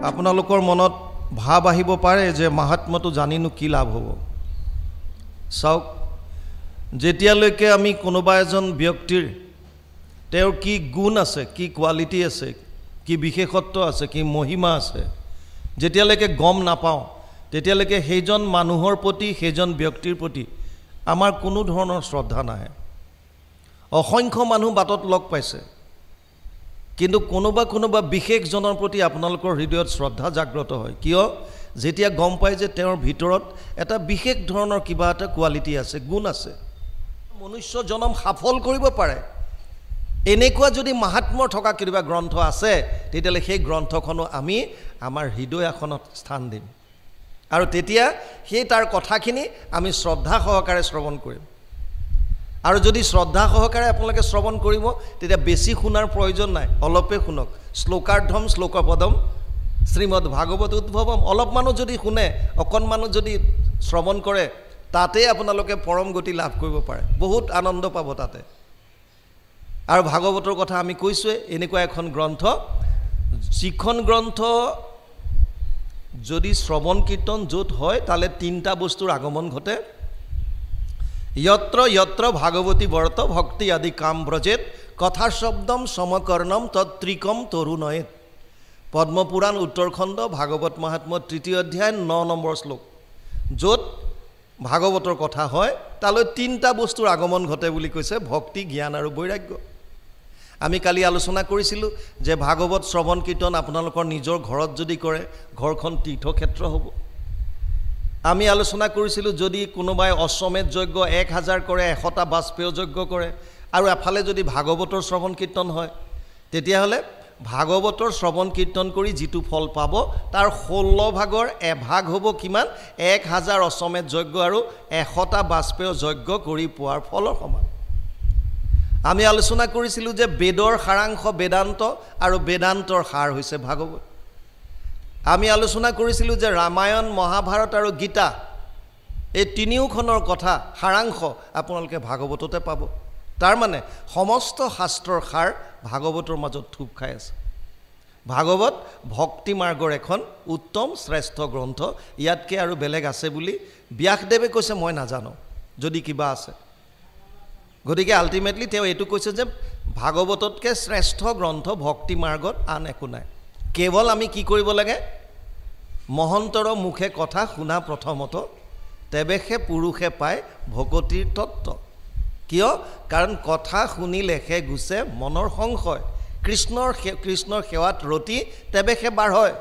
আপোনালোকৰ মনত ভাৱ আহিব পাৰে যে মাহাত্ম্যটো জানিনো কি লাভ হ'ব। চাওক, যেতিয়ালৈকে আমি কোনোবা এজন ব্যক্তিৰ তেওঁৰ কি গুণ আছে, কি কোৱালিটি আছে, কি বিশেষত্ব আছে, কি মহিমা আছে, যেতিয়ালৈকে গম নাপাওঁ তেতিয়ালৈকে সেইজন মানুহৰ প্ৰতি, সেইজন ব্যক্তিৰ প্ৰতি আমাৰ কোনো ধৰণৰ শ্ৰদ্ধা নাহে। অসংখ্য মানুহ বাটত লগ পাইছে, কিন্তু কোনোবা বিশেষজনৰ প্ৰতি আপোনালোকৰ হৃদয়ত শ্ৰদ্ধা জাগ্ৰত হয়। কিয়? যেতিয়া গম পায় যে তেওঁৰ ভিতৰত এটা বিশেষ ধৰণৰ কিবা এটা কোৱালিটি আছে, গুণ আছে। মনুষ্য জনম সফল কৰিব পাৰে এনেকুৱা যদি মাহাত্ম্য থকা কিবা গ্ৰন্থ আছে, তেতিয়াহ'লে সেই গ্ৰন্থখনো আমি আমাৰ হৃদয় আসনত স্থান দিম, আৰু তেতিয়া সেই তাৰ কথাখিনি আমি শ্ৰদ্ধা সহকাৰে শ্ৰৱণ কৰিম। আৰু যদি শ্ৰদ্ধা সহকাৰে আপোনালোকে শ্ৰৱণ কৰিব, তেতিয়া বেছি শুনাৰ প্ৰয়োজন নাই, অলপে শুনক। শ্লোকাৰ্ধম শ্লোকপদম শ্ৰীমদ ভাগৱত উদ্ভৱম। অলপমানো যদি শুনে, অকণমানো যদি শ্ৰৱণ কৰে, তাতেই আপোনালোকে পৰম গতি লাভ কৰিব পাৰে, বহুত আনন্দ পাব তাতে। আৰু ভাগৱতৰ কথা আমি কৈছোঁৱে, এনেকুৱা এখন গ্ৰন্থ, যিখন গ্ৰন্থ যদি শ্ৰৱণ কীৰ্তন য'ত হয়, তালে তিনিটা বস্তুৰ আগমন ঘটে। যত্ৰ ভাগৱতী বৰত ভক্তি আদি কাম ব্ৰজেত কথা শব্দম সমকৰ্ণম তত্ৰিকম তৰুণয়েত। পদ্মপুৰাণ উত্তৰখণ্ড ভাগৱত মহাত্ম্য 3য় অধ্যায় 9 নম্বৰ শ্লোক। য'ত ভাগৱতৰ কথা হয় তালৈ তিনিটা বস্তুৰ আগমন ঘটে বুলি কৈছে, ভক্তি, জ্ঞান আৰু বৈৰাগ্য। আমি কালি আলোচনা কৰিছিলোঁ যে ভাগৱত শ্ৰৱণ কীৰ্তন আপোনালোকৰ নিজৰ ঘৰত যদি কৰে, ঘৰখন তীৰ্থক্ষেত্ৰ হ'ব। আমি আলোচনা কৰিছিলোঁ যদি কোনোবাই অশ্বমেধ যজ্ঞ 1000 কৰে, 100টা বাজপেয় যজ্ঞ কৰে, আৰু এফালে যদি ভাগৱতৰ শ্ৰৱণ কীৰ্তন হয়, তেতিয়াহ'লে ভাগৱতৰ শ্ৰৱণ কীৰ্তন কৰি যিটো ফল পাব তাৰ 16 ভাগৰ এভাগ হ'ব কিমান? 1000 অশ্বমেধ যজ্ঞ আৰু 100টা বাজপেয় যজ্ঞ কৰি পোৱাৰ ফলৰ সমান। আমি আলোচনা কৰিছিলোঁ যে বেদৰ সাৰাংশ বেদান্ত আৰু বেদান্তৰ সাৰ হৈছে ভাগৱত। আমি আলোচনা কৰিছিলোঁ যে ৰামায়ণ, মহাভাৰত আৰু গীতা এই তিনিওখনৰ কথা সাৰাংশ আপোনালোকে ভাগৱততে পাব। তাৰমানে সমস্ত শাস্ত্ৰৰ সাৰ ভাগৱতৰ মাজত থুপ খাই আছে। ভাগৱত ভক্তি মাৰ্গৰ এখন উত্তম শ্ৰেষ্ঠ গ্ৰন্থ। ইয়াতকৈ আৰু বেলেগ আছে বুলি ব্যাসদেৱে কৈছে, মই নাজানো যদি কিবা আছে। গতিকে আল্টিমেটলি তেওঁ এইটো কৈছে যে ভাগৱততকৈ শ্ৰেষ্ঠ গ্ৰন্থ ভক্তি মাৰ্গত আন একো নাই। কেৱল আমি কি কৰিব লাগে? মহন্তৰ মুখে কথা শুনা প্ৰথমত, তেৱেহে পুৰুষে পায় ভকতিৰ তত্ত্ব। কিয়? কাৰণ কথা শুনিলেহে গুচে মনৰ সংশয়। কৃষ্ণৰ সেৱাত ৰতি তেৱেহে বাঢ়য়।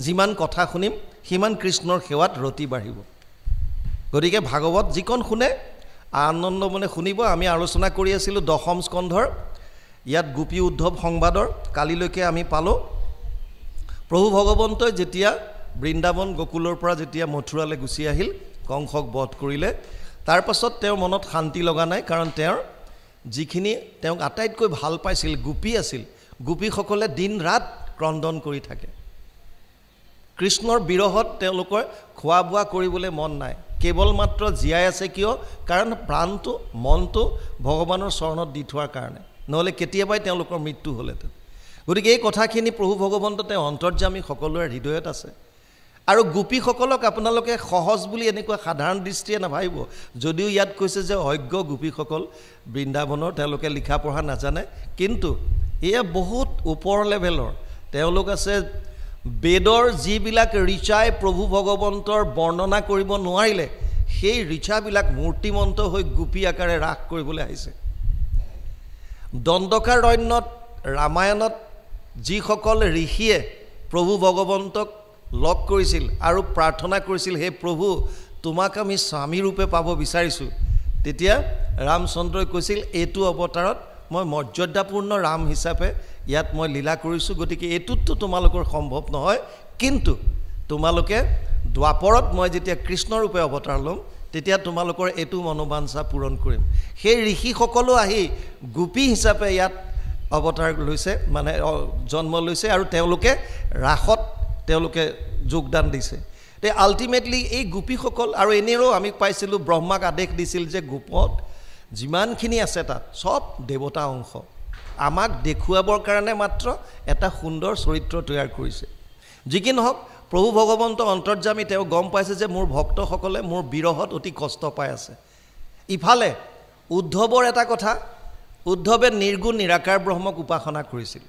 যিমান কথা শুনিম সিমান কৃষ্ণৰ সেৱাত ৰতি বাঢ়িব। গতিকে ভাগৱত যিকণ শুনে আনন্দ মনে শুনিব। আমি আলোচনা কৰি আছিলোঁ 10ম স্কন্ধৰ, ইয়াত গোপী উদ্ধৱ সংবাদৰ কালিলৈকে আমি পালোঁ। প্ৰভু ভগৱন্তই যেতিয়া বৃন্দাবন গকুলৰ পৰা যেতিয়া মথুৰালৈ গুচি আহিল, কংসক বধ কৰিলে, তাৰ পাছত তেওঁৰ মনত শান্তি লগা নাই। কাৰণ তেওঁৰ যিখিনি তেওঁক আটাইতকৈ ভাল পাইছিল গোপী আছিল, গোপীসকলে দিন ৰাত ক্ৰন্দন কৰি থাকে। কৃষ্ণৰ বিৰহত তেওঁলোকৰ খোৱা বোৱা কৰিবলৈ মন নাই, কেৱল মাত্ৰ জীয়াই আছে। কিয়? কাৰণ প্ৰাণটো, মনটো ভগৱানৰ চৰণত দি থোৱাৰ কাৰণে, নহ'লে কেতিয়াবাই তেওঁলোকৰ মৃত্যু হ'লহেঁতেন। গতিকে এই কথাখিনি প্ৰভু ভগৱন্ত তেওঁ অন্তৰ্যামী, সকলোৰে হৃদয়ত আছে। আৰু গোপীসকলক আপোনালোকে সহজ বুলি এনেকুৱা সাধাৰণ দৃষ্টিয়ে নাভাবিব। যদিও ইয়াত কৈছে যে অজ্ঞ গোপীসকল বৃন্দাবনৰ, তেওঁলোকে লিখা পঢ়া নাজানে, কিন্তু এয়া বহুত ওপৰ লেভেলৰ। তেওঁলোক আছে বেদৰ যিবিলাক ঋচাই প্ৰভু ভগৱন্তৰ বৰ্ণনা কৰিব নোৱাৰিলে, সেই ঋচাবিলাক মূৰ্তিমন্ত হৈ গোপী আকাৰে ৰাস কৰিবলৈ আহিছে। দণ্ডকাৰণ্যত, ৰামায়ণত যিসকল ঋষিয়ে প্ৰভু ভগৱন্তক লগ কৰিছিল আৰু প্ৰাৰ্থনা কৰিছিল, হে প্ৰভু তোমাক আমি স্বামী ৰূপে পাব বিচাৰিছোঁ, তেতিয়া ৰামচন্দ্ৰই কৈছিল এইটো অৱতাৰত মই মৰ্যাদাপূৰ্ণ ৰাম হিচাপে ইয়াত মই লীলা কৰিছোঁ। গতিকে এইটোততো তোমালোকৰ সম্ভৱ নহয়, কিন্তু তোমালোকে দ্বাপৰত মই যেতিয়া কৃষ্ণৰূপে অৱতাৰ ল'ম, তেতিয়া তোমালোকৰ এইটো মনোবাঞ্ছা পূৰণ কৰিম। সেই ঋষিসকলো আহি গোপী হিচাপে ইয়াত অৱতাৰ লৈছে, মানে জন্ম লৈছে, আৰু তেওঁলোকে ৰাসত তেওঁলোকে যোগদান দিছে। তে আল্টিমেটলি এই গোপীসকল, আৰু এনেও আমি পাইছিলোঁ ব্ৰহ্মাক আদেশ দিছিল যে গোপত যিমানখিনি আছে তাত চব দেৱতা অংশ, আমাক দেখুৱাবৰ কাৰণে মাত্ৰ এটা সুন্দৰ চৰিত্ৰ তৈয়াৰ কৰিছে। যি কি নহওক প্ৰভু ভগৱন্ত অন্তৰ্যামী তেওঁ গম পাইছে যে মোৰ ভক্তসকলে মোৰ বিৰহত অতি কষ্ট পাই আছে। ইফালে উদ্ধৱৰ এটা কথা, উদ্ধৱে নিৰ্গুণ নিৰাকাৰ ব্ৰহ্মক উপাসনা কৰিছিল।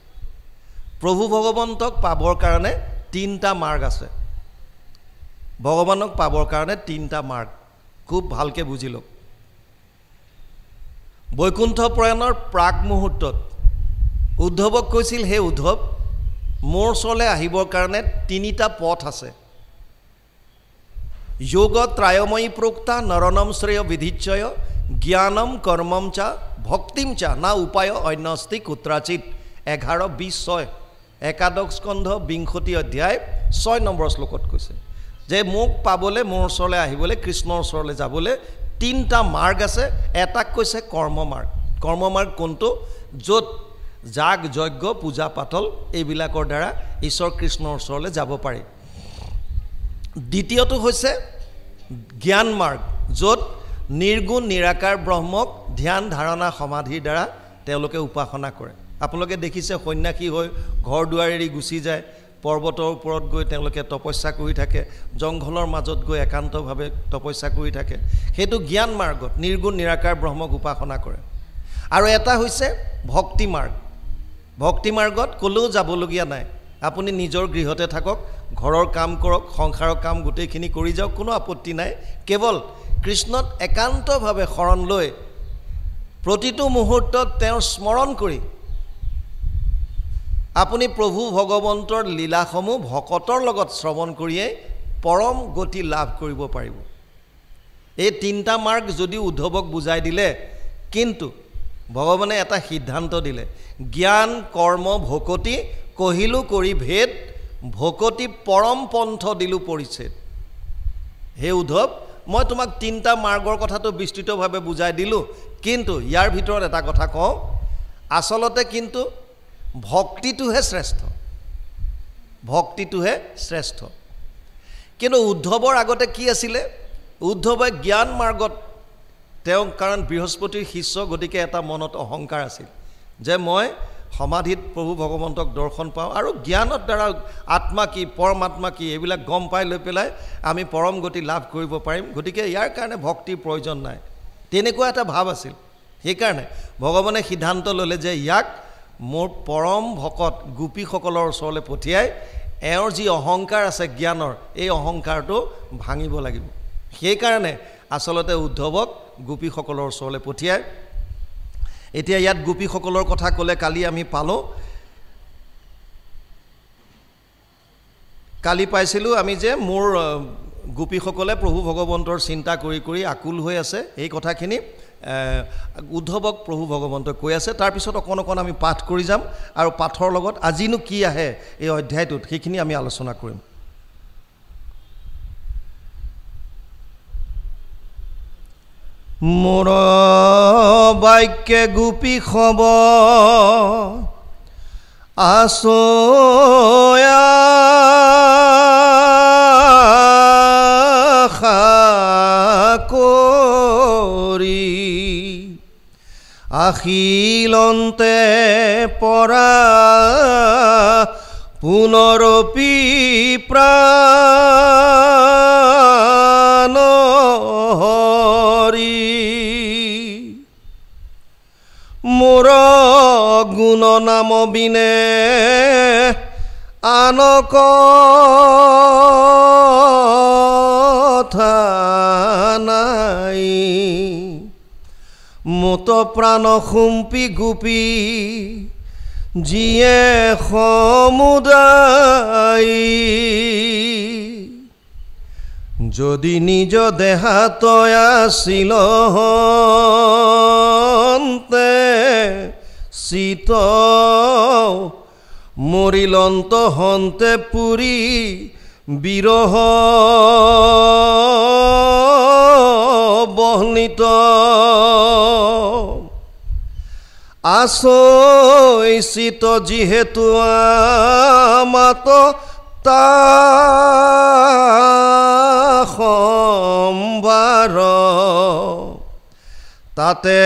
প্ৰভু ভগৱন্তক পাবৰ কাৰণে 3টা মাৰ্গ আছে। ভগৱানক পাবৰ কাৰণে 3টা মাৰ্গ, খুব ভালকৈ বুজি লওক। বৈকুণ্ঠ প্ৰয়াণৰ প্ৰাক মুহূৰ্তত উদ্ধৱক কৈছিল, হে উদ্ধৱ, মোৰ ওচৰলৈ আহিবৰ কাৰণে 3টা পথ আছে। যোগ ত্ৰায়ময়ী প্ৰোক্তা নৰণম শ্ৰেয় বিধিচ্ছয় জ্ঞানম কৰ্মম চা ভক্তিম চা না উপায় অন্যস্তি কুত্ৰাচিত। 11:20 একাদশ স্কন্ধ 20 অধ্যায় 6 নম্বৰ শ্লোকত কৈছে যে মোক পাবলৈ, মোৰ ওচৰলৈ আহিবলৈ, কৃষ্ণৰ ওচৰলৈ যাবলৈ 3টা মাৰ্গ আছে। এটাক কৈছে কৰ্মমাৰ্গ। কৰ্মমাৰ্গ কোনটো? য'ত যাগ যজ্ঞ পূজা পাতল এইবিলাকৰ দ্বাৰা ঈশ্বৰ কৃষ্ণৰ ওচৰলৈ যাব পাৰি। দ্বিতীয়টো হৈছে জ্ঞান মাৰ্গ, য'ত নিৰ্গুণ নিৰাকাৰ ব্ৰহ্মক ধ্যান ধাৰণা সমাধিৰ দ্বাৰা তেওঁলোকে উপাসনা কৰে। আপোনালোকে দেখিছে সন্ন্যাসী হৈ ঘৰ দুৱাৰ এৰি গুচি যায়, পৰ্বতৰ ওপৰত গৈ তেওঁলোকে তপস্যা কৰি থাকে, জংঘলৰ মাজত গৈ একান্তভাৱে তপস্যা কৰি থাকে। সেইটো জ্ঞান মাৰ্গত নিৰ্গুণ নিৰাকাৰ ব্ৰহ্মক উপাসনা কৰে। আৰু এটা হৈছে ভক্তি মাৰ্গ। ভক্তি মাৰ্গত ক'লেও যাবলগীয়া নাই, আপুনি নিজৰ গৃহতে থাকক, ঘৰৰ কাম কৰক, সংসাৰৰ কাম গোটেইখিনি কৰি যাওক, কোনো আপত্তি নাই। কেৱল কৃষ্ণত একান্তভাৱে শৰণ লৈ প্ৰতিটো মুহূৰ্তত তেওঁৰ স্মৰণ কৰি আপুনি প্ৰভু ভগৱন্তৰ লীলাসমূহ ভকতৰ লগত শ্ৰৱণ কৰিয়েই পৰম গতি লাভ কৰিব পাৰিব। এই 3টা মাৰ্গ যদিও উদ্ধৱক বুজাই দিলে, কিন্তু ভগৱানে এটা সিদ্ধান্ত দিলে, জ্ঞান কৰ্ম ভকতি কহিলো কৰি ভেদ ভকতি পৰম পন্থ দিলো পৰিচ্ছেদ। হে উদ্ধৱ, মই তোমাক 3টা মাৰ্গৰ কথাটো বিস্তৃতভাৱে বুজাই দিলোঁ, কিন্তু ইয়াৰ ভিতৰত এটা কথা কওঁ, আচলতে কিন্তু ভক্তিটোহে শ্ৰেষ্ঠ, ভক্তিটোহে শ্ৰেষ্ঠ। কিন্তু উদ্ধৱৰ আগতে কি আছিলে? উদ্ধৱে জ্ঞান মাৰ্গত তেওঁ, কাৰণ বৃহস্পতিৰ শিষ্য, গতিকে এটা মনত অহংকাৰ আছিল যে মই সমাধিত প্ৰভু ভগৱন্তক দৰ্শন পাওঁ আৰু জ্ঞানৰ দ্বাৰা আত্মা কি পৰমাত্মা কি এইবিলাক গম পাই লৈ পেলাই আমি পৰম গতি লাভ কৰিব পাৰিম, গতিকে ইয়াৰ কাৰণে ভক্তিৰ প্ৰয়োজন নাই, তেনেকুৱা এটা ভাৱ আছিল। সেইকাৰণে ভগৱানে সিদ্ধান্ত ল'লে যে ইয়াক মোৰ পৰম ভকত গোপীসকলৰ ওচৰলৈ পঠিয়াই এওঁৰ যি অহংকাৰ আছে জ্ঞানৰ, এই অহংকাৰটো ভাঙিব লাগিব। সেইকাৰণে আচলতে উদ্ধৱক গোপীসকলৰ ওচৰলৈ পঠিয়ায়। এতিয়া ইয়াত গোপীসকলৰ কথা ক'লে কালি আমি পালোঁ, কালি পাইছিলোঁ আমি যে মোৰ গোপীসকলে প্ৰভু ভগৱন্তৰ চিন্তা কৰি কৰি আকুল হৈ আছে, এই কথাখিনি উদ্ধৱক প্ৰভু ভগৱন্তই কৈ আছে। তাৰপিছত অকণ অকণ আমি পাঠ কৰি যাম আৰু পাঠৰ লগত আজিনো কি আহে এই অধ্যায়টোত সেইখিনি আমি আলোচনা কৰিম। মোৰ বাক্যে গোপী খব আশয়া কৰি আখিলন্তে পৰা পুনৰপি প্ৰাণ হৰি মোৰ গুণ নাম বিনে আন কথা নাই মত প্ৰাণ সুম্পি গোপী যিয়ে সমুদায় যদি নিজ দেহাত আছিল হন্তে চিত মৰিলন্ত হন্তে পুৰি বিৰহ বহ্নিত আচৈচিত যিহেতু মাত তা সম্বাৰ তাতে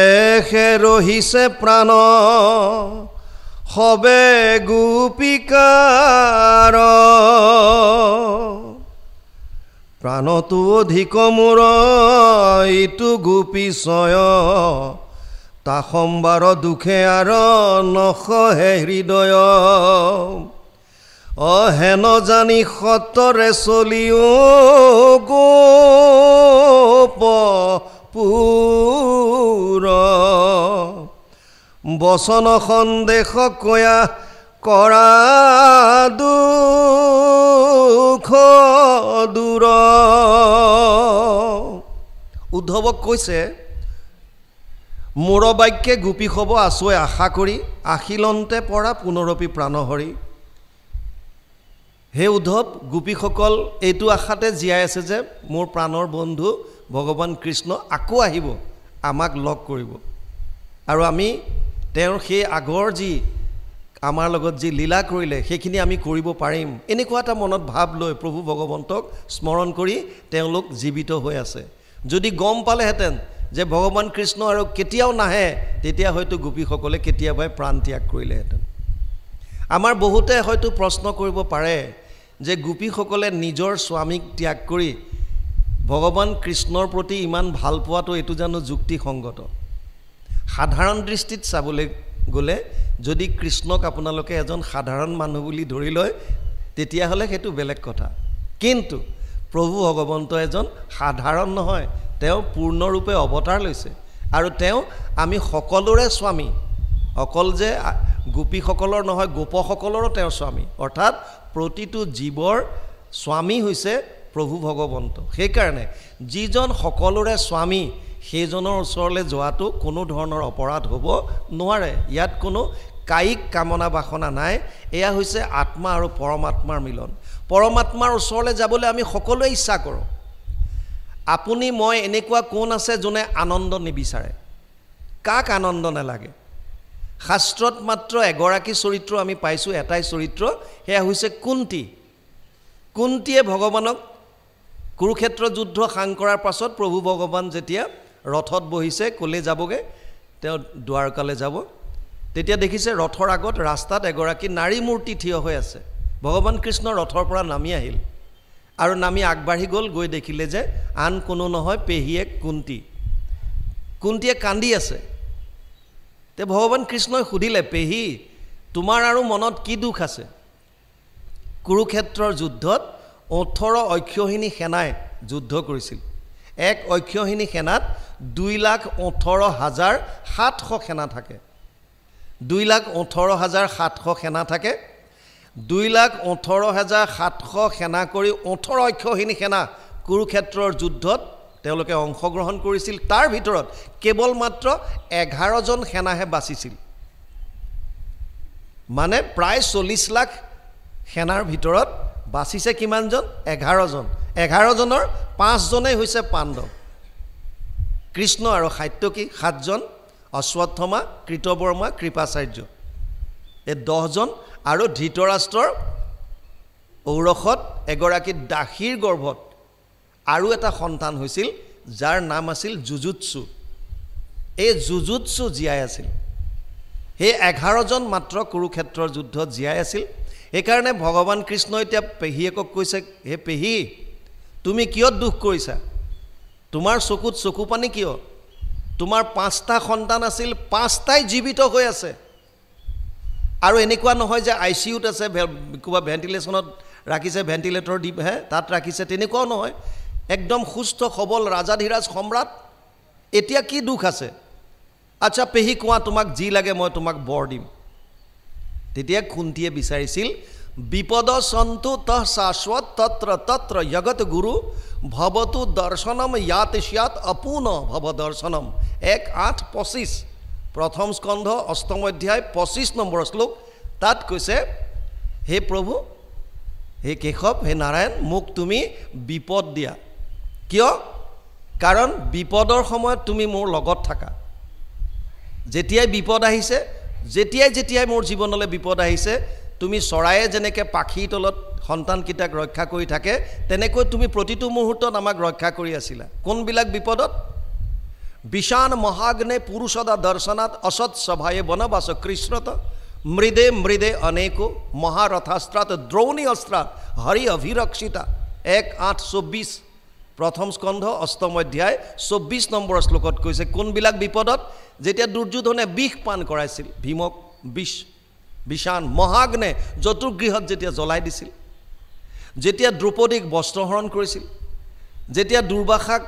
সে ৰহিছে প্ৰাণ হবে গোপিকাৰ প্ৰাণতো অধিক মোৰ ইটো গোপীচয় তা সম্বাৰ দুখে আৰু নখহে হৃদয় হেন জানি সতৰে চলিও গোপপুৰ বচন সন্দেহ কয়া কৰা দুখ দূৰ উদ্ধৱক কৈছে মোৰ বাক্যে গোপী হ'ব আছুৱে আশা কৰি আশিলন্তে পৰা পুনৰপি প্ৰাণহৰি হে উদ্ধৱ গোপীসকল এইটো আশাতে জীয়াই আছে যে মোৰ প্ৰাণৰ বন্ধু ভগৱান কৃষ্ণ আকৌ আহিব আমাক লগ কৰিব আৰু আমি তেওঁৰ সেই আগৰ যি আমাৰ লগত যি লীলা কৰিলে সেইখিনি আমি কৰিব পাৰিম এনেকুৱা এটা মনত ভাৱ লৈ প্ৰভু ভগৱন্তক স্মৰণ কৰি তেওঁলোক জীৱিত হৈ আছে যদি গম পালেহেঁতেন যে ভগৱান কৃষ্ণ আৰু কেতিয়াও নাহে তেতিয়া হয়তো গোপীসকলে কেতিয়াবাই প্ৰাণ ত্যাগ কৰিলেহেঁতেন আমাৰ বহুতে হয়তো প্ৰশ্ন কৰিব পাৰে যে গোপীসকলে নিজৰ স্বামীক ত্যাগ কৰি ভগৱান কৃষ্ণৰ প্ৰতি ইমান ভাল পোৱাটো এইটো জানো যুক্তিসংগত সাধাৰণ দৃষ্টিত চাবলৈ গ'লে যদি কৃষ্ণক আপোনালোকে এজন সাধাৰণ মানুহ বুলি ধৰি লয় তেতিয়াহ'লে সেইটো বেলেগ কথা কিন্তু প্ৰভু ভগৱন্ত এজন সাধাৰণ নহয় তেওঁ পূৰ্ণৰূপে অৱতাৰ লৈছে আৰু তেওঁ আমি সকলোৰে স্বামী অকল যে গোপীসকলৰ নহয় গোপসকলৰো তেওঁ স্বামী অৰ্থাৎ প্ৰতিটো জীৱৰ স্বামী হৈছে প্ৰভু ভগৱন্ত সেইকাৰণে যিজন সকলোৰে স্বামী সেইজনৰ ওচৰলৈ যোৱাটো কোনো ধৰণৰ অপৰাধ হ'ব নোৱাৰে ইয়াত কোনো কায়িক কামনা বাসনা নাই এয়া হৈছে আত্মা আৰু পৰমাত্মাৰ মিলন পৰমাত্মাৰ ওচৰলৈ যাবলৈ আমি সকলোৱে ইচ্ছা কৰোঁ আপুনি মই এনেকুৱা কোন আছে যোনে আনন্দ নিবিচাৰে কাক আনন্দ নালাগে শাস্ত্ৰত মাত্ৰ এগৰাকী চৰিত্ৰ আমি পাইছোঁ এটাই চৰিত্ৰ সেয়া হৈছে কুন্তীয়ে ভগৱানক কুৰুক্ষেত্ৰ যুদ্ধ সাং কৰাৰ পাছত প্ৰভু ভগৱান যেতিয়া ৰথত বহিছে ক'লে যাবগে তেওঁ দ্বাৰকালৈ যাব তেতিয়া দেখিছে ৰথৰ আগত ৰাস্তাত এগৰাকী নাৰী মূৰ্তি থিয় হৈ আছে ভগৱান কৃষ্ণ ৰথৰ পৰা নামি আহিল আৰু নামি আগবাঢ়ি গ'ল গৈ দেখিলে যে আন কোনো নহয় পেহীয়েক কুন্তীয়ে কান্দি আছে তে ভগৱান কৃষ্ণই সুধিলে পেহী তোমাৰ আৰু মনত কি দুখ আছে কুৰুক্ষেত্ৰৰ যুদ্ধত 18 অক্ষৌহিণী সেনাই যুদ্ধ কৰিছিল এক অক্ষৌহিণী সেনাত 2,18,700 সেনা থাকে 2,18,700 সেনা থাকে 2,18,700 সেনা কৰি 18 অক্ষৌহিণী সেনা কুৰুক্ষেত্ৰৰ যুদ্ধত তেওঁলোকে অংশগ্ৰহণ কৰিছিল তাৰ ভিতৰত কেৱল মাত্ৰ 11 জন সেনাহে বাচিছিল মানে প্ৰায় 40 লাখ সেনাৰ ভিতৰত বাচিছে কিমানজন 11 জন 11 জনৰ 5 জনেই হৈছে পাণ্ডৱ কৃষ্ণ আৰু সাত্যকী 7 জন অশ্বত্থমা কৃতবৰ্মা কৃপাচাৰ্য এই 10 জন আৰু ধৃতৰাষ্ট্ৰৰ ঔৰসত এগৰাকী দাসীৰ গৰ্ভত আৰু এটা সন্তান হৈছিল যাৰ নাম আছিল জুজুৎসু এই জুজুৎসু জীয়াই আছিল সেই 11 জন মাত্ৰ কুৰুক্ষেত্ৰৰ যুদ্ধত জীয়াই আছিল এইকাৰণে ভগৱান কৃষ্ণ এতিয়া পেহীয়েকক কৈছে হে পেহী তুমি কিয় দুখ কৰিছা তোমাৰ চকুত চকু পানী কিয় তোমাৰ 5টা সন্তান আছিল 5টাই জীৱিত হৈ আছে আৰু এনেকুৱা নহয় যে আইচিইউত আছে কিবা ভেন্টিলেশ্যনত ৰাখিছে ভেন্টিলেটৰ দি তাত ৰাখিছে তেনেকুৱাও নহয় একদম সুস্থ সবল ৰাজাধিৰাজ সম্ৰাট এতিয়া কি দুখ আছে আচ্ছা পেহী কোৱা তোমাক যি লাগে মই তোমাক বৰ দিম তেতিয়া কুন্তীয়ে বিচাৰিছিল বিপদ সন্তু তহ শাশ্বত তত্ৰ জগত গুৰু ভৱতু দৰ্শনম ইয়াত স্যাত অপূৰ্ণ ভৱ দৰ্শনম 1:8-25 প্ৰথম স্কন্ধ অষ্টম অধ্যায় 25 নম্বৰ শ্লোক তাত কৈছে হে প্ৰভু হে কেশৱ হে নাৰায়ণ মোক তুমি বিপদ দিয়া কিয় কাৰণ বিপদৰ সময়ত তুমি মোৰ লগত থাকা যেতিয়াই বিপদ আহিছে যেতিয়াই মোৰ জীৱনলৈ বিপদ আহিছে তুমি চৰায়ে যেনেকৈ পাখি তলত সন্তানকেইটাক ৰক্ষা কৰি থাকে তেনেকৈ তুমি প্ৰতিটো মুহূৰ্তত আমাক ৰক্ষা কৰি আছিলা কোনবিলাক বিপদত বিশান মহাগ্নে পুৰুষদা দৰ্শনাত অসৎ সভায়ে বনবাস কৃষ্ণত মৃদে মৃদে অনেকো মহাৰথাস্ত্ৰাত দ্ৰোণী অস্ত্ৰাত হৰি অভিৰক্ষিতা 1:8-24 প্ৰথম স্কন্ধ অষ্টম অধ্যায় 24 নম্বৰ শ্লোকত কৈছে কোনবিলাক বিপদত যেতিয়া দুৰ্যোধনে বিষ পান কৰাইছিল ভীমক বিষান মহাগ্নে চতুৰ্গৃহত যেতিয়া জ্বলাই দিছিল যেতিয়া দ্ৰৌপদীক বস্ত্ৰহৰণ কৰিছিল যেতিয়া দুৰ্বাসাক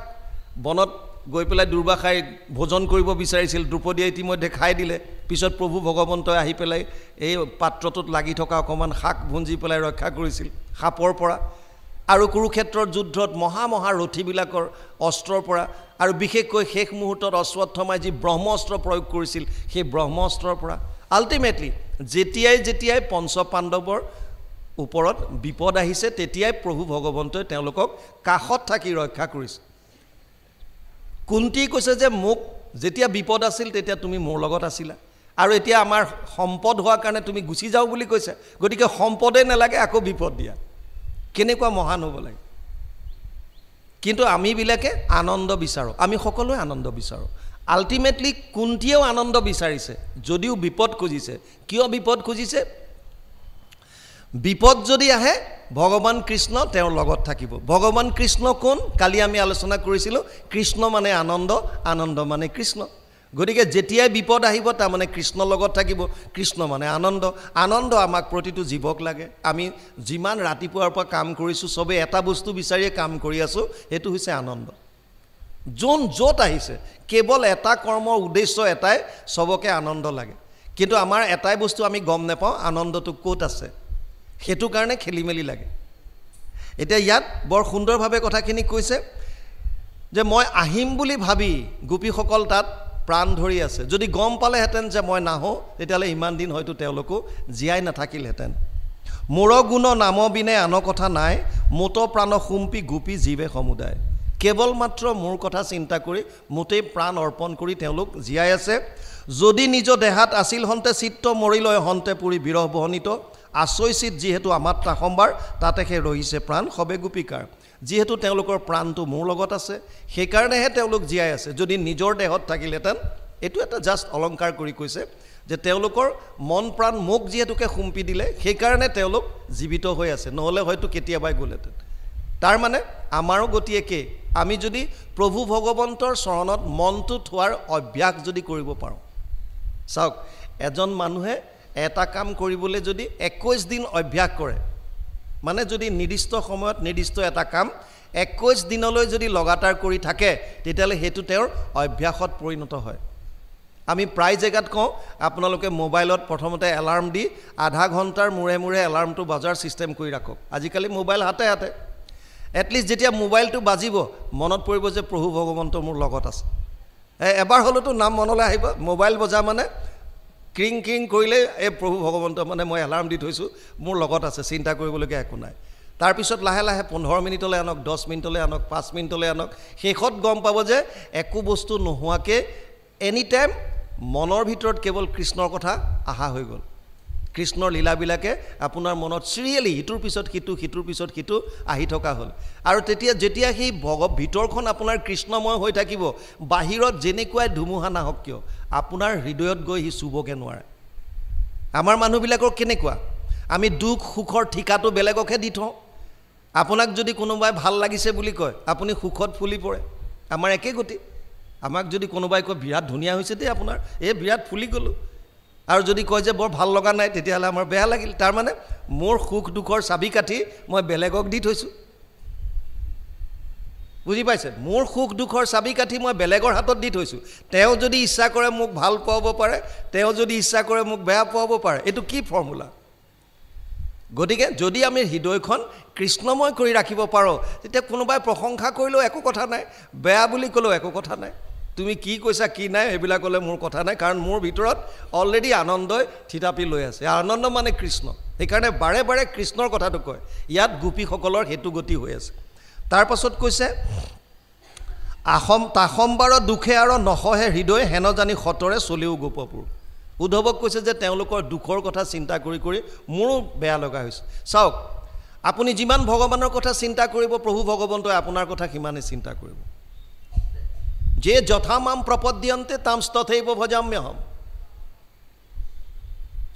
বনত গৈ পেলাই দুৰ্বাসাই ভোজন কৰিব বিচাৰিছিল দ্ৰৌপদীয়ে ইতিমধ্যে খাই দিলে পিছত প্ৰভু ভগৱন্তই আহি পেলাই এই পাত্ৰটোত লাগি থকা অকমান শাক ভুঞ্জি পেলাই ৰক্ষা কৰিছিল সাপৰ পৰা আৰু কুৰুক্ষেত্ৰৰ যুদ্ধত মহা ৰথীবিলাকৰ অস্ত্ৰৰ পৰা আৰু বিশেষকৈ শেষ মুহূৰ্তত অশ্বত্থমাই যি ব্ৰহ্মাস্ত্ৰ প্ৰয়োগ কৰিছিল সেই ব্ৰহ্মাস্ত্ৰৰ পৰা আল্টিমেটলি যেতিয়াই পঞ্চপাণ্ডৱৰ ওপৰত বিপদ আহিছে তেতিয়াই প্ৰভু ভগৱন্তই তেওঁলোকক কাষত থাকি ৰক্ষা কৰিছে কুন্তি কৈছে যে মোক যেতিয়া বিপদ আছিল তেতিয়া তুমি মোৰ লগত আছিলা আৰু এতিয়া আমাৰ সম্পদ হোৱাৰ কাৰণে তুমি গুচি যাও বুলি কৈছে গতিকে সম্পদে নালাগে আকৌ বিপদ দিয়া কেনেকুৱা মহান হ'ব লাগে কিন্তু আমি বিলাকে আনন্দ বিচাৰো আমি সকলোৱে আনন্দ বিচাৰো আল্টিমেটলি কুন্তিয়েও আনন্দ বিচাৰিছে যদিও বিপদ খুজিছে কিয় বিপদ খুজিছে বিপদ যদি আহে ভগৱান কৃষ্ণ তেওঁৰ লগত থাকিব ভগৱান কৃষ্ণ কোন কালি আমি আলোচনা কৰিছিলো কৃষ্ণ মানে আনন্দ মানে কৃষ্ণ গতিকে যেতিয়াই বিপদ আহিব তাৰ মানে কৃষ্ণ লগত থাকিব কৃষ্ণ মানে আনন্দ আমাক প্ৰতিটো জীৱক লাগে আমি যিমান ৰাতিপুৱাৰ পৰা কাম কৰিছো সবে এটা বস্তু বিচাৰিয়ে কাম কৰি আছো হেতু হৈছে আনন্দ যোন যত আহিছে কেৱল এটা কৰ্মৰ উদ্দেশ্য এটাই সবকে আনন্দ লাগে কিন্তু আমাৰ এটাই বস্তু আমি গম নাপাওঁ আনন্দটো ক'ত আছে হেতু কাৰণে খেলিমেলি লাগে এতিয়া ইয়াত বৰ সুন্দৰভাৱে কথাখিনি কৈছে যে মই আহিম বুলি ভাবি গোপীসকল তাত প্ৰাণ ধৰি আছে যদি গম পালেহেঁতেন যে মই নাহো তেতিয়ালে ইমান দিন হয়তো তেওঁলোকো জীয়াই নাথাকিলহেঁতেন মোৰ গুণ নাম বিনে আন কথা নাই মোত প্ৰাণ সুম্পি গোপী জীৱে সমুদায় কেৱল মাত্ৰ মোৰ কথা চিন্তা কৰি মোতেই প্ৰাণ অৰ্পণ কৰি তেওঁলোক জীয়াই আছে যদি নিজ দেহাত আছিল হন্তে চিত্ত মৰিলৈ হন্তে পুৰি বিৰহ বহনিত আচৈচিত যিহেতু আমাত্ৰা সম্বাৰ তাতে সে ৰহিছে প্ৰাণ সবে গোপিকাৰ যিহেতু তেওঁলোকৰ প্ৰাণটো মোৰ লগত আছে সেইকাৰণেহে তেওঁলোক জীয়াই আছে যদি নিজৰ দেহত থাকিলেহেঁতেন এইটো এটা জাষ্ট অলংকাৰ কৰি কৈছে যে তেওঁলোকৰ মন প্ৰাণ মোক যিহেতুকে সুম্পি দিলে সেইকাৰণে তেওঁলোক জীৱিত হৈ আছে নহ'লে হয়তো কেতিয়াবাই গ'লহেঁতেন তাৰ মানে আমাৰো গতি একে আমি যদি প্ৰভু ভগৱন্তৰ চৰণত মনটো থোৱাৰ অভ্যাস যদি কৰিব পাৰোঁ চাওক এজন মানুহে এটা কাম কৰিবলৈ যদি 21 দিন অভ্যাস কৰে মানে যদি নিৰ্দিষ্ট সময়ত নিৰ্দিষ্ট এটা কাম 21 দিনলৈ যদি লগাতাৰ কৰি থাকে তেতিয়ালে হেতু তেওঁৰ অভ্যাসত পৰিণত হয় আমি প্ৰায় জেগাত কওঁ আপোনালোকে মোবাইলত প্ৰথমতে এলাৰ্ম দি আধা ঘণ্টাৰ মূৰে এলাৰ্মটো বাজাৰ সিস্টেম কৰি ৰাখক আজিকালি মোবাইল হাতে এটলিষ্ট যেতিয়া মোবাইলটো বাজিব মনত পৰিব যে প্ৰভু ভগৱন্ত মোৰ লগত আছে এবাৰ হলেতো নাম মনলৈ আহিব মোবাইল বজা মানে ক্ৰিং ক্ৰিং কৰিলে এই প্ৰভু ভগৱন্ত মানে মই এলাৰ্ম দি থৈছো মোৰ লগত আছে চিন্তা কৰিবলগীয়া একো নাই তাৰ পিছত লাহে 15 মিনিটলৈ আনক 10 মিনিটলৈ আনক 5 মিনিটলৈ আনক শেষত গম পাব যে একো বস্তু নোহোৱাকে এনি টাইম মনৰ ভিতৰত কেৱল কৃষ্ণৰ কথা আহা হৈ গ'ল কৃষ্ণৰ লীলাবিলাকে আপোনাৰ মনত সিৰিয়ালি হিটোৰ পিছত হিটো আহি থকা হ'ল আৰু যেতিয়া সেই ভিতৰখন আপোনাৰ কৃষ্ণময় হৈ থাকিব বাহিৰত যেনেকুৱাই ধুমুহা নাহক কিয় আপোনাৰ হৃদয়ত গৈ হি চুবকে নোৱাৰে আমাৰ মানুহবিলাকৰ কেনেকুৱা আমি দুখ সুখৰ ঠিকাটো বেলেগকহে দি থওঁ আপোনাক যদি কোনোবাই ভাল লাগিছে বুলি কয় আপুনি সুখত ফুলি পৰে আমাৰ একে গতি আমাক যদি কোনোবাই কয় বিৰাট ধুনীয়া হৈছে দেই আপোনাৰ এই বিৰাট ফুলি গ'লো আৰু যদি কয় যে বৰ ভাল লগা নাই তেতিয়াহ'লে আমাৰ বেয়া লাগিল তাৰ মানে মোৰ সুখ দুখৰ চাবি কাঠি মই বেলেগক দি থৈছো বুজি পাইছে মোৰ সুখ দুখৰ চাবি কাঠি মই বেলেগৰ হাতত দি থৈছো তেওঁ যদি ইচ্ছা কৰে মোক ভাল পাব পাৰে তেওঁ যদি ইচ্ছা কৰে মোক বেয়া পাব পাৰে এটো কি ফৰ্মুলা গতিকে যদি আমি হৃদয়খন কৃষ্ণময় কৰি ৰাখিব পাৰো তেতিয়া কোনোবাই প্ৰশংসা কৰিলেও একো কথা নাই বেয়া বুলি ক'লেও একো কথা নাই তুমি কি কৈছা কি নাই এবিলা ক'লে মোৰ কথা নাই কাৰণ মোৰ ভিতৰত অলৰেডি আনন্দই থিতাপি লৈ আছে আনন্দ মানে কৃষ্ণ সেইকাৰণে বাৰে কৃষ্ণৰ কথাটো কয় ইয়াত গোপীসকলৰ হেতু গতি হৈ আছে তাৰ পাছত কৈছে তাসম্বাৰ দুখে আৰু নহহে হৃদয় হেন জানি খতৰে চলিও গোপপুৰ উদ্ধৱক কৈছে যে তেওঁলোকৰ দুখৰ কথা চিন্তা কৰি মোৰো বেয়া লগা হৈছে চাওক আপুনি যিমান ভগৱানৰ কথা চিন্তা কৰিব প্ৰভু ভগৱন্তই আপোনাৰ কথা কিমানে চিন্তা কৰিব যে যথামাম প্ৰপদ্যন্তে তাম তথৈব ভজাম্যহম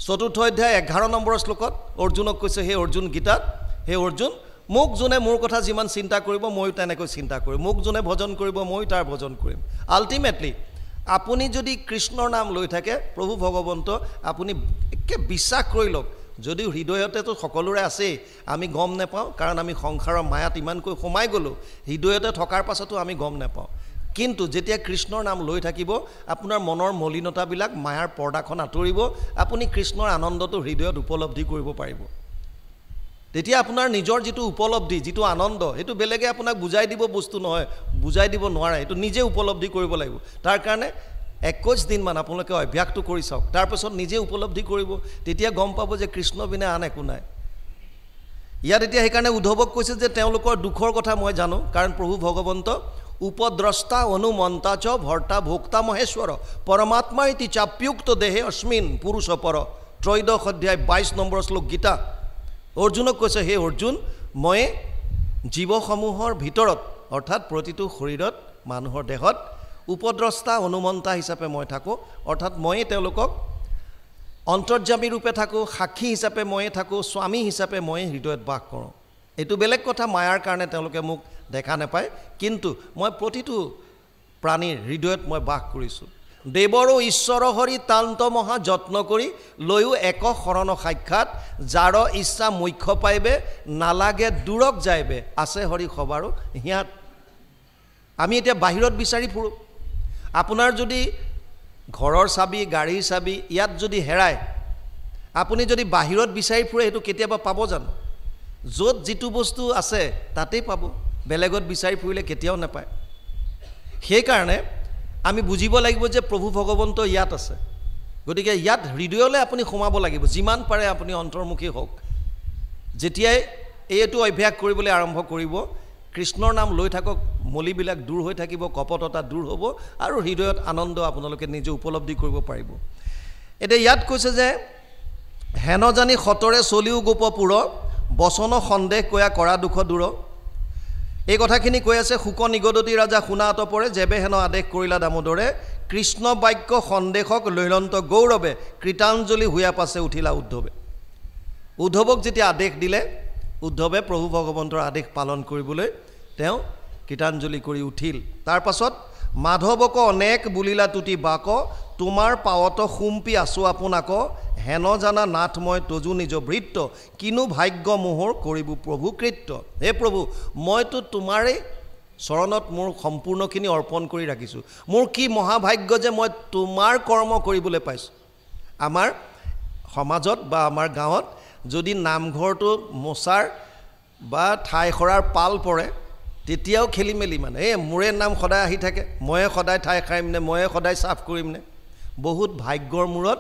চতুৰ্থ অধ্যায় 11 নম্বৰ শ্লোকত অৰ্জুনক কৈছে, হে অৰ্জুন, গীতাত, হে অৰ্জুন, মোক যোনে মোৰ কথা যিমান চিন্তা কৰিব ময়ো তেনেকৈ চিন্তা কৰিম, মোক যোনে ভজন কৰিব ময়ো তাৰ ভজন কৰিম। আল্টিমেটলি আপুনি যদি কৃষ্ণৰ নাম লৈ থাকে, প্ৰভু ভগৱন্ত আপুনি একে বিশ্বাস কৰি লওক, যদিও হৃদয়তেতো সকলোৰে আছেই, আমি গম নাপাওঁ, কাৰণ আমি সংসাৰৰ মায়াত ইমানকৈ সোমাই গ'লোঁ, হৃদয়তে থকাৰ পাছতো আমি গম নাপাওঁ। কিন্তু যেতিয়া কৃষ্ণৰ নাম লৈ থাকিব, আপোনাৰ মনৰ মলিনতাবিলাক, মায়াৰ পৰ্দাখন আঁতৰিব, আপুনি কৃষ্ণৰ আনন্দটো হৃদয়ত উপলব্ধি কৰিব পাৰিব। তেতিয়া আপোনাৰ নিজৰ যিটো উপলব্ধি, যিটো আনন্দ, সেইটো বেলেগে আপোনাক বুজাই দিব বস্তু নহয়, বুজাই দিব নোৱাৰে, সেইটো নিজে উপলব্ধি কৰিব লাগিব। তাৰ কাৰণে 21 দিনমান আপোনালোকে অভ্যাসটো কৰি চাওক, তাৰপাছত নিজে উপলব্ধি কৰিব, তেতিয়া গম পাব যে কৃষ্ণ বিনা আন একো নাই। ইয়াত এতিয়া সেইকাৰণে উদ্ধৱক কৈছে যে তেওঁলোকৰ দুখৰ কথা মই জানো, কাৰণ প্ৰভু ভগৱন্ত উপদ্ৰষ্টা অনুমন্তা চ ভৰ্তা ভোক্তা মহেশ্বৰ পৰমাত্মা ইতি চাপ্যুক্ত দেহে অস্মিন পুৰুষ পৰ। 13 অধ্যায় 22 নম্বৰ শ্লোক গীতা। অৰ্জুনক কৈছে, হে অৰ্জুন, মই জীৱসমূহৰ ভিতৰত, অৰ্থাৎ প্ৰতিটো শৰীৰত, মানুহৰ দেহত উপদ্ৰষ্টা অনুমন্তা হিচাপে মই থাকোঁ, অৰ্থাৎ ময়ে তেওঁলোকক অন্তৰ্যামী ৰূপে থাকোঁ, সাক্ষী হিচাপে ময়ে থাকোঁ, স্বামী হিচাপে ময়ে হৃদয়ত বাস কৰোঁ। এইটো বেলেগ কথা, মায়াৰ কাৰণে তেওঁলোকে মোক দেখা নাপায়, কিন্তু মই প্ৰতিটো প্ৰাণীৰ হৃদয়ত মই বাস কৰিছোঁ। দেৱৰো ঈশ্বৰ হৰি তান্ত মহা যত্ন কৰি লৈও এক শৰণ সাক্ষাৎ, যাৰ ইচ্ছা মুখ্য পাইবে নালাগে দূৰক যাইবে, আছে হৰি সবাৰো হিয়াত। আমি এতিয়া বাহিৰত বিচাৰি ফুৰোঁ। আপোনাৰ যদি ঘৰৰ চাবি, গাড়ীৰ চাবি ইয়াত যদি হেৰায়, আপুনি যদি বাহিৰত বিচাৰি ফুৰে, সেইটো কেতিয়াবা পাব জানো? য'ত যিটো বস্তু আছে তাতেই পাব, বেলেগত বিচাৰি ফুৰিলে কেতিয়াও নাপায়। সেইকাৰণে আমি বুজিব লাগিব যে প্ৰভু ভগৱন্ত ইয়াত আছে, গতিকে ইয়াত হৃদয়লৈ আপুনি সোমাব লাগিব, যিমান পাৰে আপুনি অন্তৰ্মুখী হওক। যেতিয়াই এইটো অভ্যাস কৰিবলৈ আৰম্ভ কৰিব, কৃষ্ণৰ নাম লৈ থাকক, মলিবিলাক দূৰ হৈ থাকিব, কপটতা দূৰ হ'ব, আৰু হৃদয়ত আনন্দ আপোনালোকে নিজে উপলব্ধি কৰিব পাৰিব। এতিয়া ইয়াত কৈছে যে হেন জানি সতৰে চলিও গোপপুৰ, বচন সন্দেহ কয়া কৰা দুখ দূৰ। এই কথাখিনি কৈ আছে, শুক নিগদতী ৰাজা শুনা অতপৰে, যেবে হেন আদেশ কৰিলা দামোদৰে, কৃষ্ণ বাক্য সন্দেহক লৈলন্ত গৌৰৱে, কৃতাঞ্জলি হুয়া পাছে উঠিলা উদ্ধৱে। উদ্ধৱক যেতিয়া আদেশ দিলে, উদ্ধৱে প্ৰভু ভগৱন্তৰ আদেশ পালন কৰিবলৈ তেওঁ কৃতাঞ্জলি কৰি উঠিল। তাৰ পাছত মাধৱক অনেক বুলিলা তুতি বাক, তোমাৰ পাৱত সুম্পি আছো আপোনাক, হেন জানা নাথ মই তজু নিজ ভৃত্য, কিনো ভাগ্য মোহৰ কৰিব প্ৰভু কৃত্য। হে প্ৰভু, মইতো তোমাৰেই চৰণত মোৰ সম্পূৰ্ণখিনি অৰ্পণ কৰি ৰাখিছোঁ। মোৰ কি মহাভাগ্য যে মই তোমাৰ কৰ্ম কৰিবলৈ পাইছোঁ। আমাৰ সমাজত বা আমাৰ গাঁৱত যদি নামঘৰটো মোচাৰ বা ঠাই সৰাৰ পাল পৰে, তেতিয়াও খেলি মেলি, মানে এই মোৰে নাম সদায় আহি থাকে, ময়ে সদায় ঠাই সাৰিমনে, ময়ে সদায় চাফ কৰিমনে। বহুত ভাগ্যৰ মূৰত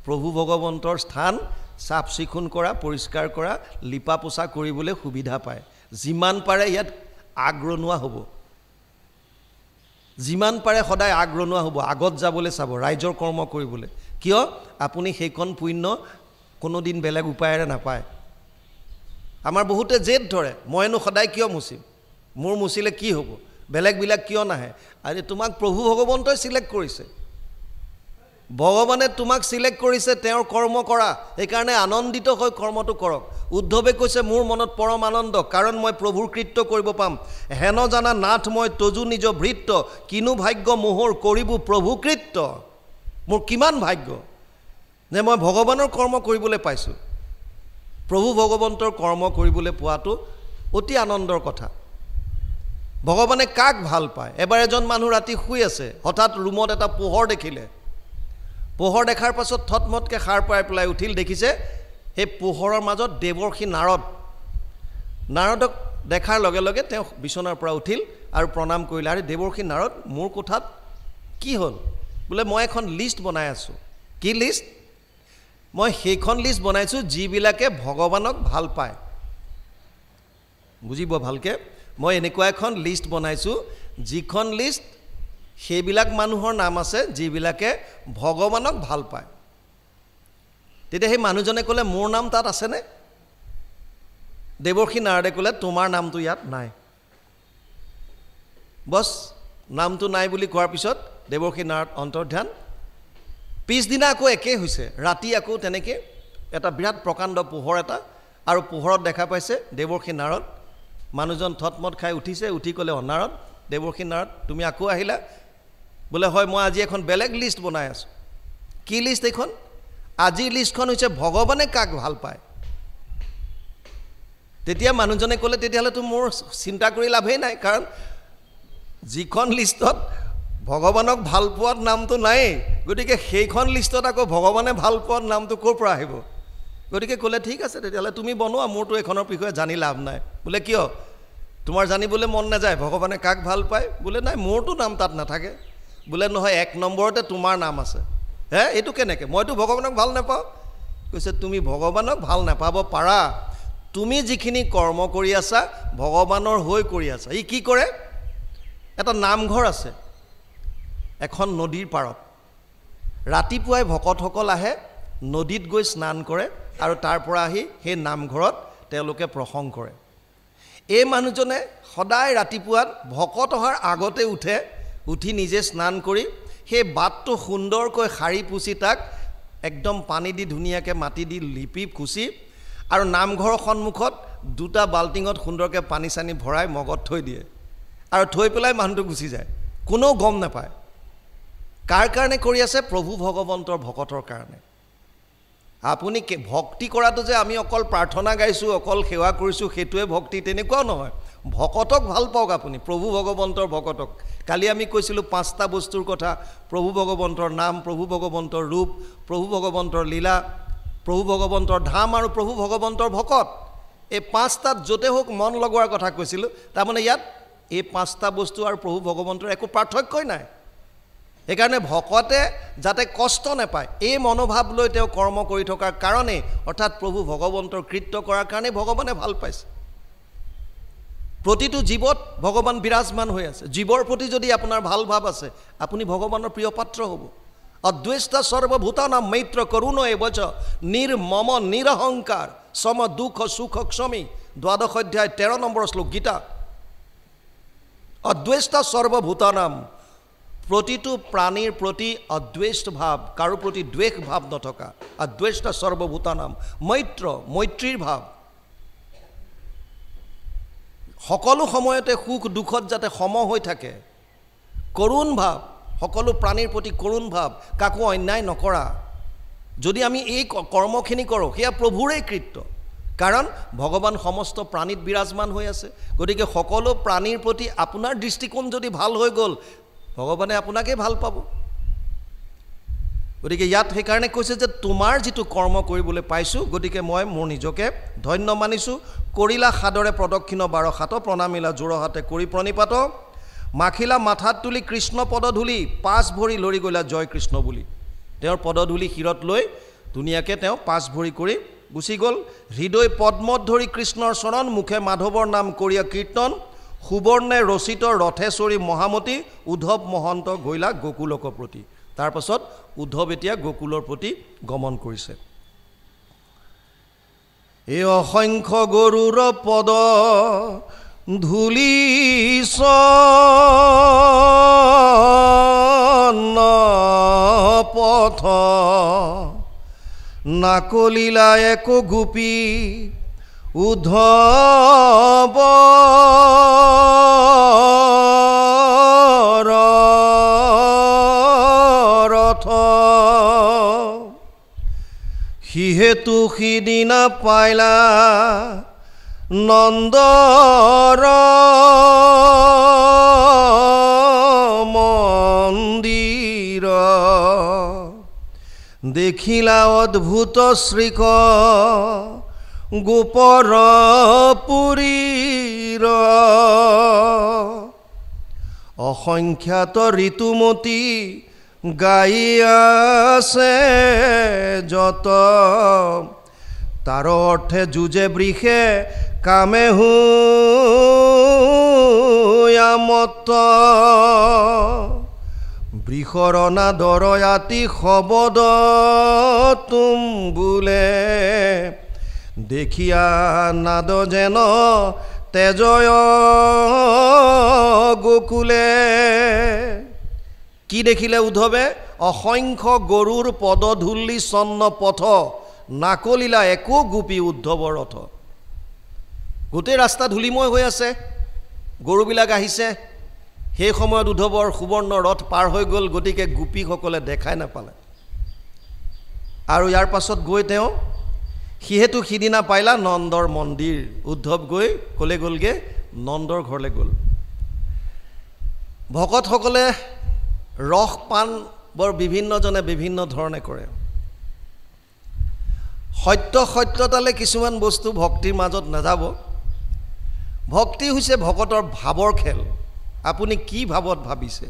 প্ৰভু ভগৱন্তৰ স্থান চাফ চিকুণ কৰা, পৰিষ্কাৰ কৰা, লিপা পোচা কৰিবলৈ সুবিধা পায়। যিমান পাৰে ইয়াত আগৰণুৱা হ'ব, যিমান পাৰে সদায় আগৰণুৱা হ'ব, আগত যাবলৈ চাব, ৰাইজৰ কৰ্ম কৰিবলৈ। কিয়? আপুনি সেইকণ পুণ্য কোনোদিন বেলেগ উপায়েৰে নাপায়। আমাৰ বহুতে জেদ ধৰে, মইনো সদায় কিয় মুচিম, মোৰ মুচিলে কি হ'ব, বেলেগবিলাক কিয় নাহে? আৰে তোমাক প্ৰভু ভগৱন্তই চিলেক্ট কৰিছে, ভগৱানে তোমাক চিলেক্ট কৰিছে, তেওঁৰ কৰ্ম কৰা, সেইকাৰণে আনন্দিত হৈ কৰ্মটো কৰক। উদ্ধৱে কৈছে, মোৰ মনত পৰম আনন্দ, কাৰণ মই প্ৰভুৰ কৃত্য কৰিব পাম। হেন জানা নাথ মই তজু নিজ ভৃত্য, কিনো ভাগ্য মোহৰ কৰিব প্ৰভু কৃত্য। মোৰ কিমান ভাগ্য যে মই ভগৱানৰ কৰ্ম কৰিবলৈ পাইছোঁ। প্ৰভু ভগৱন্তৰ কৰ্ম কৰিবলৈ পোৱাটো অতি আনন্দৰ কথা। ভগৱানে কাক ভাল পায়? এবাৰ এজন মানুহ ৰাতি শুই আছে, হঠাৎ ৰুমত এটা পোহৰ দেখিলে। পোহৰ দেখাৰ পাছত থতমতকৈ সাৰ পাই পেলাই উঠিল, দেখিছে সেই পোহৰৰ মাজত দেৱৰ্ষি নাৰদক দেখাৰ লগে লগে তেওঁ বিচনাৰ পৰা উঠিল আৰু প্ৰণাম কৰিলে। আৰে দেৱৰ্ষি নাৰদ, মোৰ কোঠাত কি হ'ল? বোলে মই এখন লিষ্ট বনাই আছোঁ। কি লিষ্ট? মই সেইখন লিষ্ট বনাইছোঁ যিবিলাকে ভগৱানক ভাল পায়। বুজিব ভালকৈ, মই এনেকুৱা এখন লিষ্ট বনাইছোঁ, যিখন লিষ্ট সেইবিলাক মানুহৰ নাম আছে যিবিলাকে ভগৱানক ভাল পায়। তেতিয়া সেই মানুহজনে ক'লে, মোৰ নাম তাত আছেনে? দেৱৰ্ষি নাৰদে ক'লে, তোমাৰ নামটো ইয়াত নাই। বছ, নামটো নাই বুলি কোৱাৰ পিছত দেৱৰ্ষি নাৰদ অন্তৰ্ধান, পিছদিনা আকৌ একেই হৈছে ৰাতি আকৌ তেনেকৈ এটা বিৰাট প্ৰকাণ্ড পোহৰ এটা আৰু পোহৰত দেখা পাইছে দেৱৰ্ষি নাৰদ মানুহজন থতমত খাই উঠিছে উঠি ক'লে নাৰদ দেৱৰ্ষি নাৰদ তুমি আকৌ আহিলা বোলে হয় মই আজি এখন বেলেগ লিষ্ট বনাই আছোঁ কি লিষ্ট এইখন আজিৰ লিষ্টখন হৈছে ভগৱানে কাক ভাল পায় তেতিয়া মানুহজনে ক'লে তেতিয়াহ'লেতো মোৰ চিন্তা কৰি লাভেই নাই কাৰণ যিখন লিষ্টত ভগৱানক ভাল পোৱাত নামটো নায়েই গতিকে সেইখন লিষ্টত আকৌ ভগৱানে ভাল পোৱাত নামটো ক'ৰ পৰা আহিব গতিকে ক'লে ঠিক আছে তেতিয়াহ'লে তুমি বনোৱা মোৰতো এইখনৰ বিষয়ে জানি লাভ নাই বোলে কিয় তোমাৰ জানিবলৈ মন নাযায় ভগৱানে কাক ভাল পায় বোলে নাই মোৰতো নাম তাত নাথাকে বোলে নহয় 1 নম্বৰতে তোমাৰ নাম আছে হে এইটো কেনেকৈ মইতো ভগৱানক ভাল নাপাওঁ কৈছে তুমি ভগৱানক ভাল নাপাব পাৰা তুমি যিখিনি কৰ্ম কৰি আছা ভগৱানৰ হৈ কৰি আছা ই কি কৰে এটা নামঘৰ আছে এখন নদীৰ পাৰত ৰাতিপুৱাই ভকতসকল আহে নদীত গৈ স্নান কৰে আৰু তাৰ পৰা আহি সেই নামঘৰত তেওঁলোকে প্ৰসংগ কৰে এই মানুহজনে সদায় ৰাতিপুৱাত ভকত অহাৰ আগতে উঠে উঠি নিজে স্নান কৰি সেই বাটটো সুন্দৰকৈ সাৰি পুচি তাক একদম পানী দি ধুনীয়াকৈ মাটি দি লিপি খুচি আৰু নামঘৰৰ সন্মুখত দুটা বাল্টিঙত সুন্দৰকৈ পানী চানি ভৰাই মগত থৈ দিয়ে আৰু থৈ পেলাই মানুহটো গুচি যায় কোনেও গম নাপায় কাৰ কাৰণে কৰি আছে প্ৰভু ভগৱন্তৰ ভকতৰ কাৰণে আপুনি ভক্তি কৰাটো যে আমি অকল প্ৰাৰ্থনা গাইছোঁ অকল সেৱা কৰিছোঁ সেইটোৱে ভক্তি তেনেকুৱাও নহয় ভকতক ভাল পাওক আপুনি প্ৰভু ভগৱন্তৰ ভকতক কালি আমি কৈছিলোঁ 5টা বস্তুৰ কথা প্ৰভু ভগৱন্তৰ নাম প্ৰভু ভগৱন্তৰ ৰূপ প্ৰভু ভগৱন্তৰ লীলা প্ৰভু ভগৱন্তৰ ধাম আৰু প্ৰভু ভগৱন্তৰ ভকত এই 5টাত য'তে হওক মন লগোৱাৰ কথা কৈছিলোঁ তাৰমানে ইয়াত এই 5টা বস্তু আৰু প্ৰভু ভগৱন্তৰ একো পাৰ্থক্যই নাই সেইকাৰণে ভকতে যাতে কষ্ট নাপায় এই মনোভাৱ লৈ তেওঁ কৰ্ম কৰি থকাৰ কাৰণে অৰ্থাৎ প্ৰভু ভগৱন্তৰ কৃত্য কৰাৰ কাৰণে ভগৱানে ভাল পাইছে প্ৰতিটো জীৱত ভগৱান বিৰাজমান হৈ আছে জীৱৰ প্ৰতি যদি আপোনাৰ ভাল ভাৱ আছে আপুনি ভগৱানৰ প্ৰিয় পাত্ৰ হ'ব অদ্বৈষ্ট সৰ্বভূতানাম মৈত্ৰ কৰুণ এবচ নিৰ্মম নিৰহংকাৰ সম দুখ সুখ ক্ষমী 12 অধ্যায় 13 নম্বৰ শ্লোক গীতা অদ্বৈষ্ট সৰ্বভূতানাম প্ৰতিটো প্ৰাণীৰ প্ৰতি অদ্বেষ্ট ভাৱ কাৰো প্ৰতি দ্বেষ ভাৱ নথকা অদ্বৈষ্ট সৰ্বভূতানাম মৈত্ৰীৰ ভাৱ সকলো সময়তে সুখ দুখত যাতে সম হৈ থাকে কৰুণ ভাৱ সকলো প্ৰাণীৰ প্ৰতি কৰুণ ভাৱ কাকো অন্যায় নকৰা যদি আমি এই কৰ্মখিনি কৰোঁ সেয়া প্ৰভুৰেই কৃত্য কাৰণ ভগৱান সমস্ত প্ৰাণীত বিৰাজমান হৈ আছে গতিকে সকলো প্ৰাণীৰ প্ৰতি আপোনাৰ দৃষ্টিকোণ যদি ভাল হৈ গ'ল ভগৱানে আপোনাকে ভাল পাব গতিকে ইয়াত সেইকাৰণে কৈছে যে তোমাৰ যিটো কৰ্ম কৰিবলৈ পাইছোঁ গতিকে মই মোৰ নিজকে ধন্য মানিছোঁ কৰিলা সাদৰে প্ৰদক্ষিণ 12 হাত প্ৰণামিলা যোৰহাতে কৰি প্ৰণিপাত মাখিলা মাথাত তুলি কৃষ্ণ পদধূলি 5 ভৰি লৰি গ'লা জয় কৃষ্ণ বুলি তেওঁৰ পদধূলি শিৰত লৈ ধুনীয়াকৈ তেওঁ 5 ভৰি কৰি গুচি গ'ল হৃদয় পদ্মত ধৰি কৃষ্ণৰ চৰণ মুখে মাধৱৰ নাম কৰিয়া কীৰ্তন সুবৰ্ণে ৰচিত ৰথেশ্বৰী মহামতী উদ্ধৱ মহন্ত গৈলা গোকুলকৰ প্ৰতি তাৰ পাছত উদ্ধৱ এতিয়া গোকুলৰ প্ৰতি গমন কৰিছে এই অসংখ্য গৰুৰ পদ ধূলি পথ নাকলিলা এক গোপী উদ্ধৱ ৰথ সিহেতু সিদিনা পাইলা নন্দৰ মন্দিৰ দেখিলা অদ্ভুত শ্ৰীক গোপৰ পুৰীৰ অসংখ্যাত ঋতুমতী গাই আছে যত তাৰ অৰ্থে যুঁজে বৃষে কামে হুয়ামত বৃষৰণা দৰয়াতি শবদ তুম বোলে দেখিয়া নাদ যেন তেজয় গোকুলে কি দেখিলে উদ্ধৱে অসংখ্য গৰুৰ পদধূলি চন্ন পথ নাকলিলা একো গোপী উদ্ধৱৰ ৰথ। গোটেই ৰাস্তা ধূলিময় হৈ আছে, গৰুবিলাক আহিছে। সেই সময়ত উদ্ধৱৰ সুবৰ্ণ ৰথ পাৰ হৈ গ'ল, গতিকে গোপীসকলে দেখাই নাপালে। আৰু ইয়াৰ পাছত গৈ তেওঁ সিহেতু সিদিনা পাইলা নন্দৰ মন্দিৰ। উদ্ধৱ গৈ ক'লে গ'লগৈ? নন্দৰ ঘৰলৈ গ'ল। ভকতসকলে ৰস পান বৰ বিভিন্নজনে বিভিন্ন ধৰণে কৰে। সত্যতালৈ কিছুমান বস্তু ভক্তিৰ মাজত নাযাব। ভক্তি হৈছে ভকতৰ ভাৱৰ খেল। আপুনি কি ভাৱত ভাবিছে?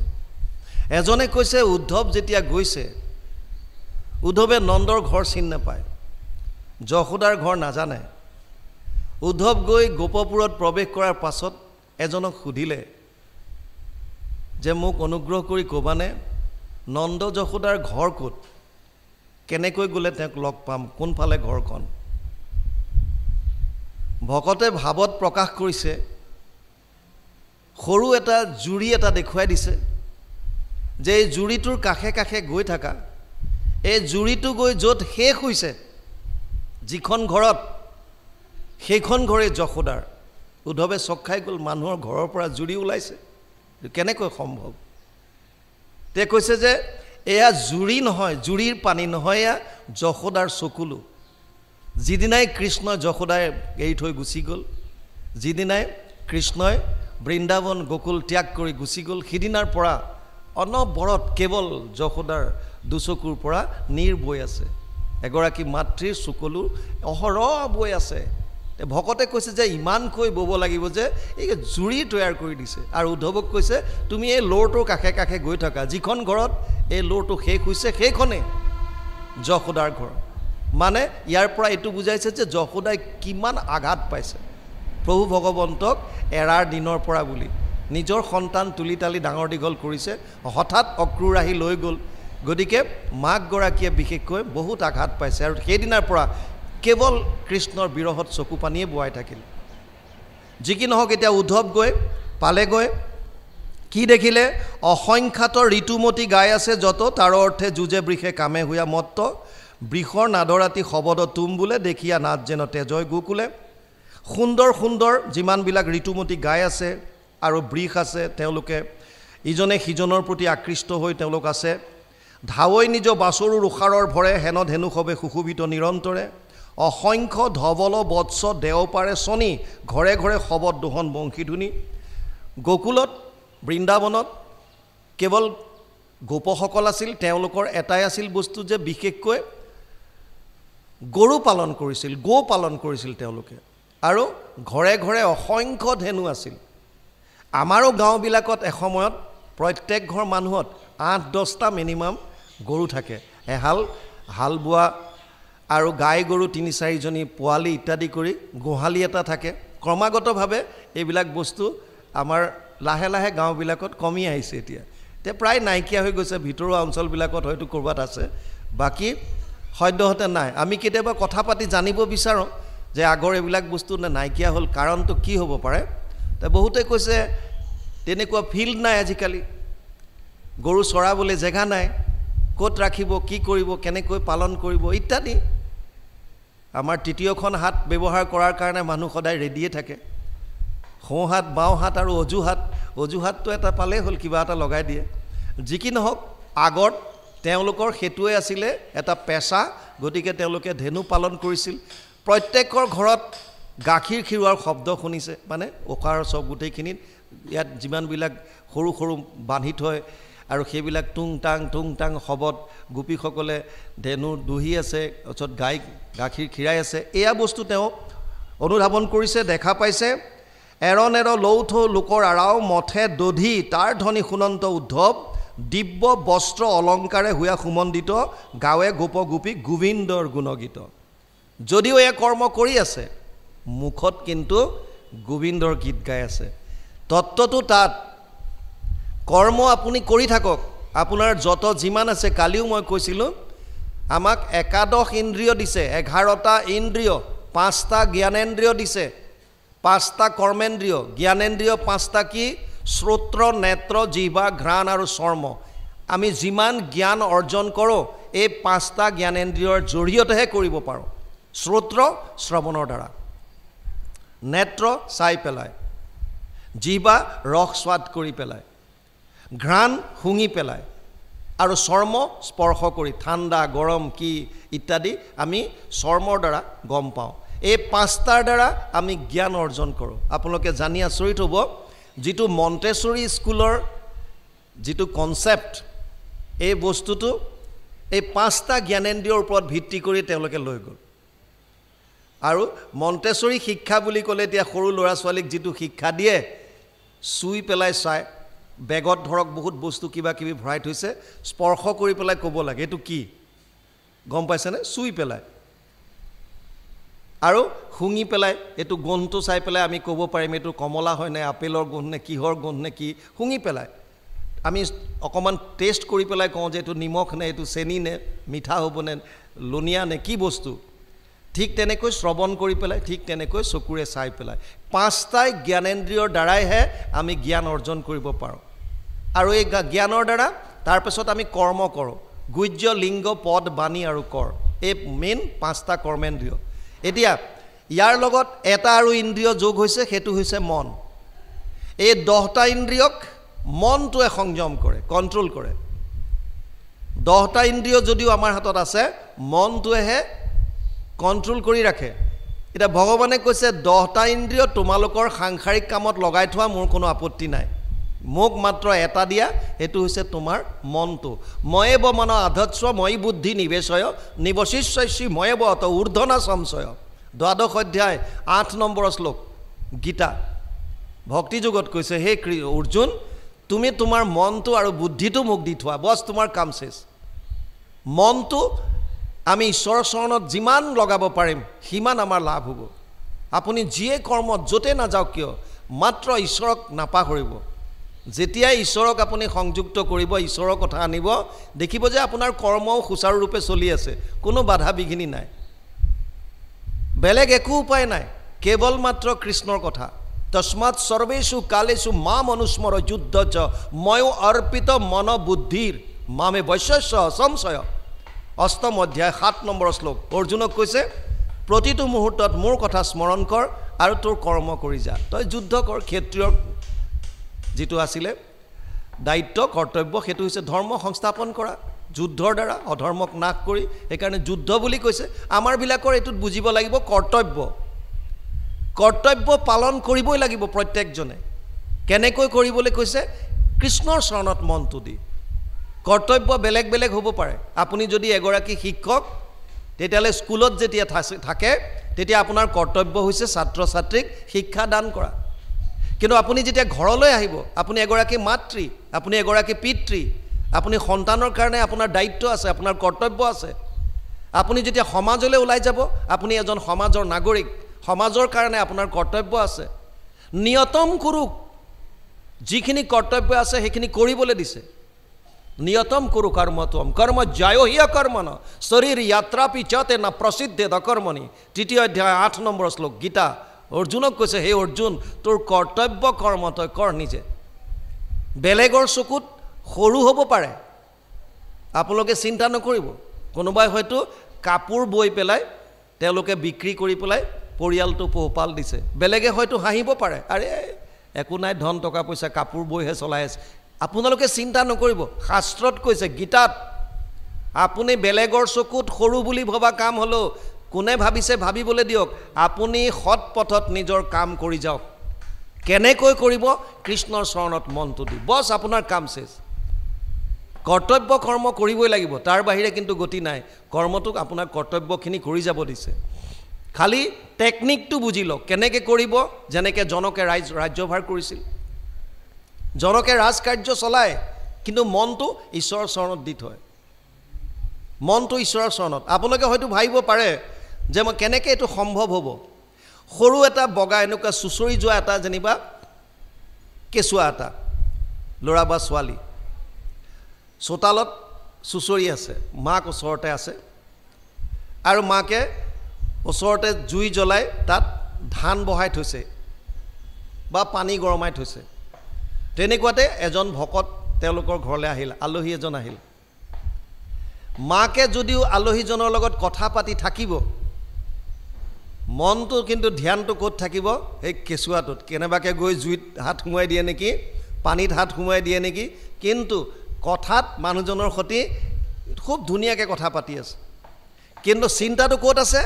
এজনে কৈছে উদ্ধৱ যেতিয়া গৈছে, উদ্ধৱে নন্দৰ ঘৰ চিনি নাপায়, যশোদাৰ ঘৰ নাজানে। উদ্ধৱ গৈ গোপপুৰত প্ৰৱেশ কৰাৰ পাছত এজনক সুধিলে যে মোক অনুগ্ৰহ কৰি ক'বানে নন্দ যশোদাৰ ঘৰ ক'ত, কেনেকৈ গ'লে তেওঁক লগ পাম, কোনফালে ঘৰখন? ভকতে ভাৱত প্ৰকাশ কৰিছে, সৰু এটা জুৰি এটা দেখুৱাই দিছে যে এই জুৰিটোৰ কাষে কাষে গৈ থাকা, এই জুৰিটো গৈ য'ত শেষ হৈছে, যিখন ঘৰত, সেইখন ঘৰেই যশোদাৰ। উদ্ধৱে চক খাই গ'ল, মানুহৰ ঘৰৰ পৰা জুৰি ওলাইছে, কেনেকৈ সম্ভৱ? তে কৈছে যে এয়া জুৰি নহয়, জুৰিৰ পানী নহয়, এয়া যশোদাৰ চকুলো। যিদিনাই কৃষ্ণই যশোদাই এৰি থৈ গুচি গ'ল, যিদিনাই কৃষ্ণই বৃন্দাবন গোকুল ত্যাগ কৰি গুচি গ'ল, সিদিনাৰ পৰা অনবৰত কেৱল যশোদাৰ দুচকুৰ পৰা নীৰ বৈ আছে। এগৰাকী মাতৃৰ চকুলো অহৰহ বৈ আছে। ভকতে কৈছে যে ইমানকৈ বব লাগিব যে এই জুৰি তৈয়াৰ কৰি দিছে। আৰু উদ্ধৱক কৈছে তুমি এই লৰটোৰ কাষে কাষে গৈ থাকা, যিখন ঘৰত এই লৰটো শেষ হৈছে সেইখনেই যশোদাৰ ঘৰ। মানে ইয়াৰ পৰা এইটো বুজাইছে যে যশোদাই কিমান আঘাত পাইছে প্ৰভু ভগৱন্তক এৰাৰ দিনৰ পৰা বুলি। নিজৰ সন্তান তুলি তালি ডাঙৰ দীঘল কৰিছে, হঠাৎ অক্ৰূৰ আহি লৈ গ'ল। গতিকে মাকগৰাকীয়ে বিশেষকৈ বহুত আঘাত পাইছে, আৰু সেইদিনাৰ পৰা কেৱল কৃষ্ণৰ বিৰহত চকু পানীয়ে বোৱাই থাকিল। যি কি নহওক, এতিয়া উদ্ধৱ গৈ পালেগৈ, কি দেখিলে? অসংখ্যাত ঋতুমতী গাই আছে যত, তাৰ অৰ্থে যুঁজে বৃষে কামে হুয়া মত্ত, বৃষৰ নাদৰাতি শবদ তুম বোলে, দেখিয়া নাচ যেন তেজয় গোকুলে। সুন্দৰ সুন্দৰ যিমানবিলাক ঋতুমতী গাই আছে আৰু বৃষ আছে, তেওঁলোকে ইজনে সিজনৰ প্ৰতি আকৃষ্ট হৈ তেওঁলোক আছে। ধাৱৈ নিজ বাছৰু ৰোষাৰৰ ভৰে, হেন ধেনু সবে সুশোভিত নিৰন্তৰে। অসংখ্য ধৱল বৎস দেওপাৰে শনি, ঘৰে ঘৰে শবদ দোহন বংশী ধুনি। গোকুলত বৃন্দাবনত কেৱল গোপসকল আছিল, তেওঁলোকৰ এটাই আছিল বস্তু যে বিশেষকৈ গৰু পালন কৰিছিল, গো পালন কৰিছিল তেওঁলোকে। আৰু ঘৰে ঘৰে অসংখ্য ধেনু আছিল। আমাৰো গাঁওবিলাকত এসময়ত প্ৰত্যেক ঘৰ মানুহত 8-10টা মিনিমাম গৰু থাকে, এহাল হাল বোৱা আৰু গাই গৰু 3-4জনী পোৱালি ইত্যাদি কৰি গোহালি এটা থাকে। ক্ৰমাগতভাৱে এইবিলাক বস্তু আমাৰ লাহে লাহে গাঁওবিলাকত কমি আহিছে। এতিয়া প্ৰায় নাইকিয়া হৈ গৈছে, ভিতৰুৱা অঞ্চলবিলাকত হয়তো ক'ৰবাত আছে, বাকী সদ্যহতে নাই। আমি কেতিয়াবা কথা পাতি জানিব বিচাৰোঁ যে আগৰ এইবিলাক বস্তু নাইকিয়া হ'ল, কাৰণটো কি হ'ব পাৰে? বহুতে কৈছে তেনেকুৱা ফিল্ড নাই আজিকালি, গৰু চৰাবলৈ জেগা নাই, ক'ত ৰাখিব, কি কৰিব, কেনেকৈ পালন কৰিব ইত্যাদি। আমাৰ তৃতীয়খন হাত ব্যৱহাৰ কৰাৰ কাৰণে মানুহ সদায় ৰেডিয়ে থাকে, সোঁহাত বাওঁহাত আৰু অজুহাতটো এটা পালেই হ'ল, কিবা এটা লগাই দিয়ে। যি কি নহওক, আগত তেওঁলোকৰ সেইটোৱে আছিলে এটা পেচা, গতিকে তেওঁলোকে ধেনু পালন কৰিছিল। প্ৰত্যেকৰ ঘৰত গাখীৰ খিৰোৱাৰ শব্দ শুনিছে, মানে ওকাৰ চব গোটেইখিনিত ইয়াত যিমানবিলাক সৰু সৰু বান্ধি থয় আৰু সেইবিলাক টুং টাং শবদ গোপীসকলে ধেনু দুহি আছে, অৰ্থাৎ গাখীৰ খীৰাই আছে। এয়া বস্তু তেওঁ অনুধাৱন কৰিছে, দেখা পাইছে। এৰণ লৌথ লোকৰ আৰাও, মথে দধি তাৰ ধ্বনি শুনন্ত উদ্ধৱ, দিব্য বস্ত্ৰ অলংকাৰে হুয়া সুমণ্ডিত, গাৱে গোপ গোপী গোবিন্দৰ গুণগীত। যদিও এয়া কৰ্ম কৰি আছে, মুখত কিন্তু গোবিন্দৰ গীত গাই আছে। তত্ত্বটো তাত, কৰ্ম আপুনি কৰি থাকক, আপোনাৰ যত যিমান আছে। কালিও মই কৈছিলোঁ, আমাক 11 ইন্দ্ৰিয় দিছে, 11টা ইন্দ্ৰিয়, 5টা জ্ঞানেন্দ্ৰিয় দিছে, 5টা কৰ্মেন্দ্ৰিয়। জ্ঞানেন্দ্ৰিয় 5টা কি? শ্ৰোত্ৰ, নেত্ৰ, জিহ্বা, ঘ্ৰাণ আৰু চৰ্ম। আমি যিমান জ্ঞান অৰ্জন কৰোঁ এই 5টা জ্ঞানেন্দ্ৰিয়ৰ জৰিয়তেহে কৰিব পাৰোঁ শ্ৰোত্ৰ শ্ৰৱণৰ দ্বাৰা নেত্ৰ চাই পেলাই জিহ্বা ৰস স্বাদ কৰি পেলাই ঘ্ৰাণ শুঙি পেলাই আৰু চৰ্ম স্পৰ্শ কৰি ঠাণ্ডা গৰম কি ইত্যাদি আমি চৰ্মৰ দ্বাৰা গম পাওঁ এই 5টাৰ দ্বাৰা আমি জ্ঞান অৰ্জন কৰোঁ আপোনালোকে জানি আচৰিত হ'ব যিটো মণ্টেছৰী স্কুলৰ যিটো কনচেপ্ট এই বস্তুটো এই 5টা জ্ঞানেন্দ্ৰিয়ৰ ওপৰত ভিত্তি কৰি তেওঁলোকে লৈ গ'ল আৰু মণ্টেছৰী শিক্ষা বুলি ক'লে এতিয়া সৰু ল'ৰা ছোৱালীক যিটো শিক্ষা দিয়ে চুই পেলাই চাই বেগত ধৰক বহুত বস্তু কিবা কিবি ভৰাই থৈছে স্পৰ্শ কৰি পেলাই ক'ব লাগে এইটো কি গম পাইছেনে চুই পেলাই আৰু শুঙি পেলাই এইটো গোন্ধটো চাই পেলাই আমি ক'ব পাৰিম এইটো কমলা হয় নে আপেলৰ গোন্ধ নে কিহৰ গোন্ধ নে কি শুঙি পেলাই আমি অকণমান টেষ্ট কৰি পেলাই কওঁ যে এইটো নিমখ নে এইটো চেনি নে মিঠা হ'ব নে লুনিয়া নে কি বস্তু ঠিক তেনেকৈ শ্ৰৱণ কৰি পেলাই ঠিক তেনেকৈ চকুৰে চাই পেলাই 5টাই জ্ঞানেন্দ্ৰিয়ৰ দ্বাৰাইহে আমি জ্ঞান অৰ্জন কৰিব পাৰোঁ আৰু এই জ্ঞানৰ দ্বাৰা তাৰপিছত আমি কৰ্ম কৰোঁ গুহ্য লিংগ পদ বাণী আৰু কৰ এই মেইন 5টা কৰ্মেন্দ্ৰিয় এতিয়া ইয়াৰ লগত এটা আৰু ইন্দ্ৰিয় যোগ হৈছে সেইটো হৈছে মন এই 10টা ইন্দ্ৰিয়ক মনটোৱে সংযম কৰে কণ্ট্ৰোল কৰে 10টা ইন্দ্ৰিয় যদিও আমাৰ হাতত আছে মনটোৱেহে কণ্ট্ৰোল কৰি ৰাখে এটা ভগৱানে কৈছে 10টা ইন্দ্ৰিয় তোমালোকৰ সাংসাৰিক কামত লগাই থোৱা মোৰ কোনো আপত্তি নাই মোক মাত্ৰ এটা দিয়া সেইটো হৈছে তোমাৰ মনটো ময়েব মন আধৎস্ব মই বুদ্ধি নিবেশয় নিবশিষ্যসি ময়েব অত ঊৰ্ধনা সংশয় 12শ অধ্যায় 8 নম্বৰ শ্লোক গীতা ভক্তি যুগত কৈছে হে অৰ্জুন তুমি তোমাৰ মনটো আৰু বুদ্ধিটো মোক দি থোৱা বস তোমাৰ কাম শেষ মনটো আমি ঈশ্বৰৰ চৰণত যিমান লগাব পাৰিম সিমান আমাৰ লাভ হ'ব আপুনি যিয়ে কৰ্মত য'তে নাযাওক কিয় মাত্ৰ ঈশ্বৰক নাপাহৰিব যেতিয়া ঈশ্বৰক আপুনি সংযুক্ত কৰিব ঈশ্বৰৰ কথা আনিব দেখিব যে আপোনাৰ কৰ্মও সুচাৰুৰূপে চলি আছে কোনো বাধা বিঘিনি নাই বেলেগ একো উপায় নাই কেৱল মাত্ৰ কৃষ্ণৰ কথা তস্মাৎ সৰ্বেষু কালেষু মাম অনুস্মৰ যুদ্ধ চ ময় অৰ্পিত মন বুদ্ধিৰ মামে বৈশ্যস্য সংশয় 8ম অধ্যায় 7 নম্বৰ শ্লোক অৰ্জুনক কৈছে প্ৰতিটো মুহূৰ্তত মোৰ কথা স্মৰণ কৰ আৰু তোৰ কৰ্ম কৰি যা তই যুদ্ধ কৰ ক্ষত্ৰিয়ৰ যিটো আছিলে দায়িত্ব কৰ্তব্য সেইটো হৈছে ধৰ্ম সংস্থাপন কৰা যুদ্ধৰ দ্বাৰা অধৰ্মক নাশ কৰি সেইকাৰণে যুদ্ধ বুলি কৈছে আমাৰ বিলাকৰ এইটোত বুজিব লাগিব কৰ্তব্য পালন কৰিবই লাগিব প্ৰত্যেকজনে কেনেকৈ কৰিবলৈ কৈছে কৃষ্ণৰ চৰণত মনটো দি কৰ্তব্য বেলেগ বেলেগ হ'ব পাৰে আপুনি যদি এগৰাকী শিক্ষক তেতিয়ালে স্কুলত যেতিয়া থাকে তেতিয়া আপোনাৰ কৰ্তব্য হৈছে ছাত্ৰ ছাত্ৰীক শিক্ষা দান কৰা কিন্তু আপুনি যেতিয়া ঘৰলৈ আহিব আপুনি এগৰাকী মাতৃ আপুনি এগৰাকী পিতৃ আপুনি সন্তানৰ কাৰণে আপোনাৰ দায়িত্ব আছে আপোনাৰ কৰ্তব্য আছে আপুনি যেতিয়া সমাজলৈ ওলাই যাব আপুনি এজন সমাজৰ নাগৰিক সমাজৰ কাৰণে আপোনাৰ কৰ্তব্য আছে নিয়তম কুৰু যিখিনি কৰ্তব্য আছে সেইখিনি কৰিবলৈ দিছে নিয়তম কুৰু কৰ্মত্বম কৰ্ম জয়হিয়া কৰ্মন শৰীৰ যাত্ৰা পিছতে না প্ৰসিদ্ধে দকৰ্মণি 3য় অধ্যায় 8 নম্বৰ শ্লোক গীতা অৰ্জুনক কৈছে হে অৰ্জুন তোৰ কৰ্তব্য কৰ্ম তই কৰ নিজে বেলেগৰ চকুত সৰু হ'ব পাৰে আপোনালোকে চিন্তা নকৰিব কোনোবাই হয়তো কাপোৰ বৈ পেলাই তেওঁলোকে বিক্ৰী কৰি পেলাই পৰিয়ালটো পোহপাল দিছে বেলেগে হয়তো হাঁহিব পাৰে আৰে একো নাই ধন টকা পইচা কাপোৰ বৈহে চলাই আছে আপোনালোকে চিন্তা নকৰিব শাস্ত্ৰত কৈছে গীতাত আপুনি বেলেগৰ চকুত সৰু বুলি ভবা কাম হলো কোনে ভাবিছে ভাবিবলৈ দিয়ক আপুনি সৎ পথত নিজৰ কাম কৰি যাওক কেনেকৈ কৰিব কৃষ্ণৰ চৰণত মনটো দি বস আপোনাৰ কাম শেষ কৰ্তব্য কৰ্ম কৰিবই লাগিব তাৰ বাহিৰে কিন্তু গতি নাই কৰ্মটোক আপোনাৰ কৰ্তব্যখিনি কৰি যাব দিছে খালি টেকনিকটো বুজি লওক কেনেকৈ কৰিব যেনেকৈ জনকে ৰাজ্যভাৰ কৰিছিল জনকে ৰাজকাৰ্য চলায় কিন্তু মনটো ঈশ্বৰৰ চৰণত দি থয় মনটো ঈশ্বৰৰ চৰণত আপোনালোকে হয়তো ভাবিব পাৰে যে মই কেনেকৈ এইটো সম্ভৱ হ'ব সৰু এটা বগা এনেকুৱা চুচৰি যোৱা এটা যেনিবা কেঁচুৱা এটা ল'ৰা বা ছোৱালী চোতালত চুচৰি আছে মাক ওচৰতে আছে আৰু মাকে ওচৰতে জুই জ্বলাই তাত ধান বহাই থৈছে বা পানী গৰমাই থৈছে তেনেকুৱাতে এজন ভকত তেওঁলোকৰ ঘৰলৈ আহিল, আলহী এজন আহিল। মাকে যদিও আলহীজনৰ লগত কথা পাতি থাকিব, মনটো কিন্তু ধ্যানটো ক'ত থাকিব? এই কেঁচুৱাটোত। কেনেবাকৈ গৈ জুইত হাত সোমোৱাই দিয়ে নেকি, পানীত হাত সোমোৱাই দিয়ে নেকি, কিন্তু কথাত মানুহজনৰ সৈতে খুব ধুনীয়াকৈ কথা পাতি আছে। কিন্তু চিন্তাটো ক'ত আছে?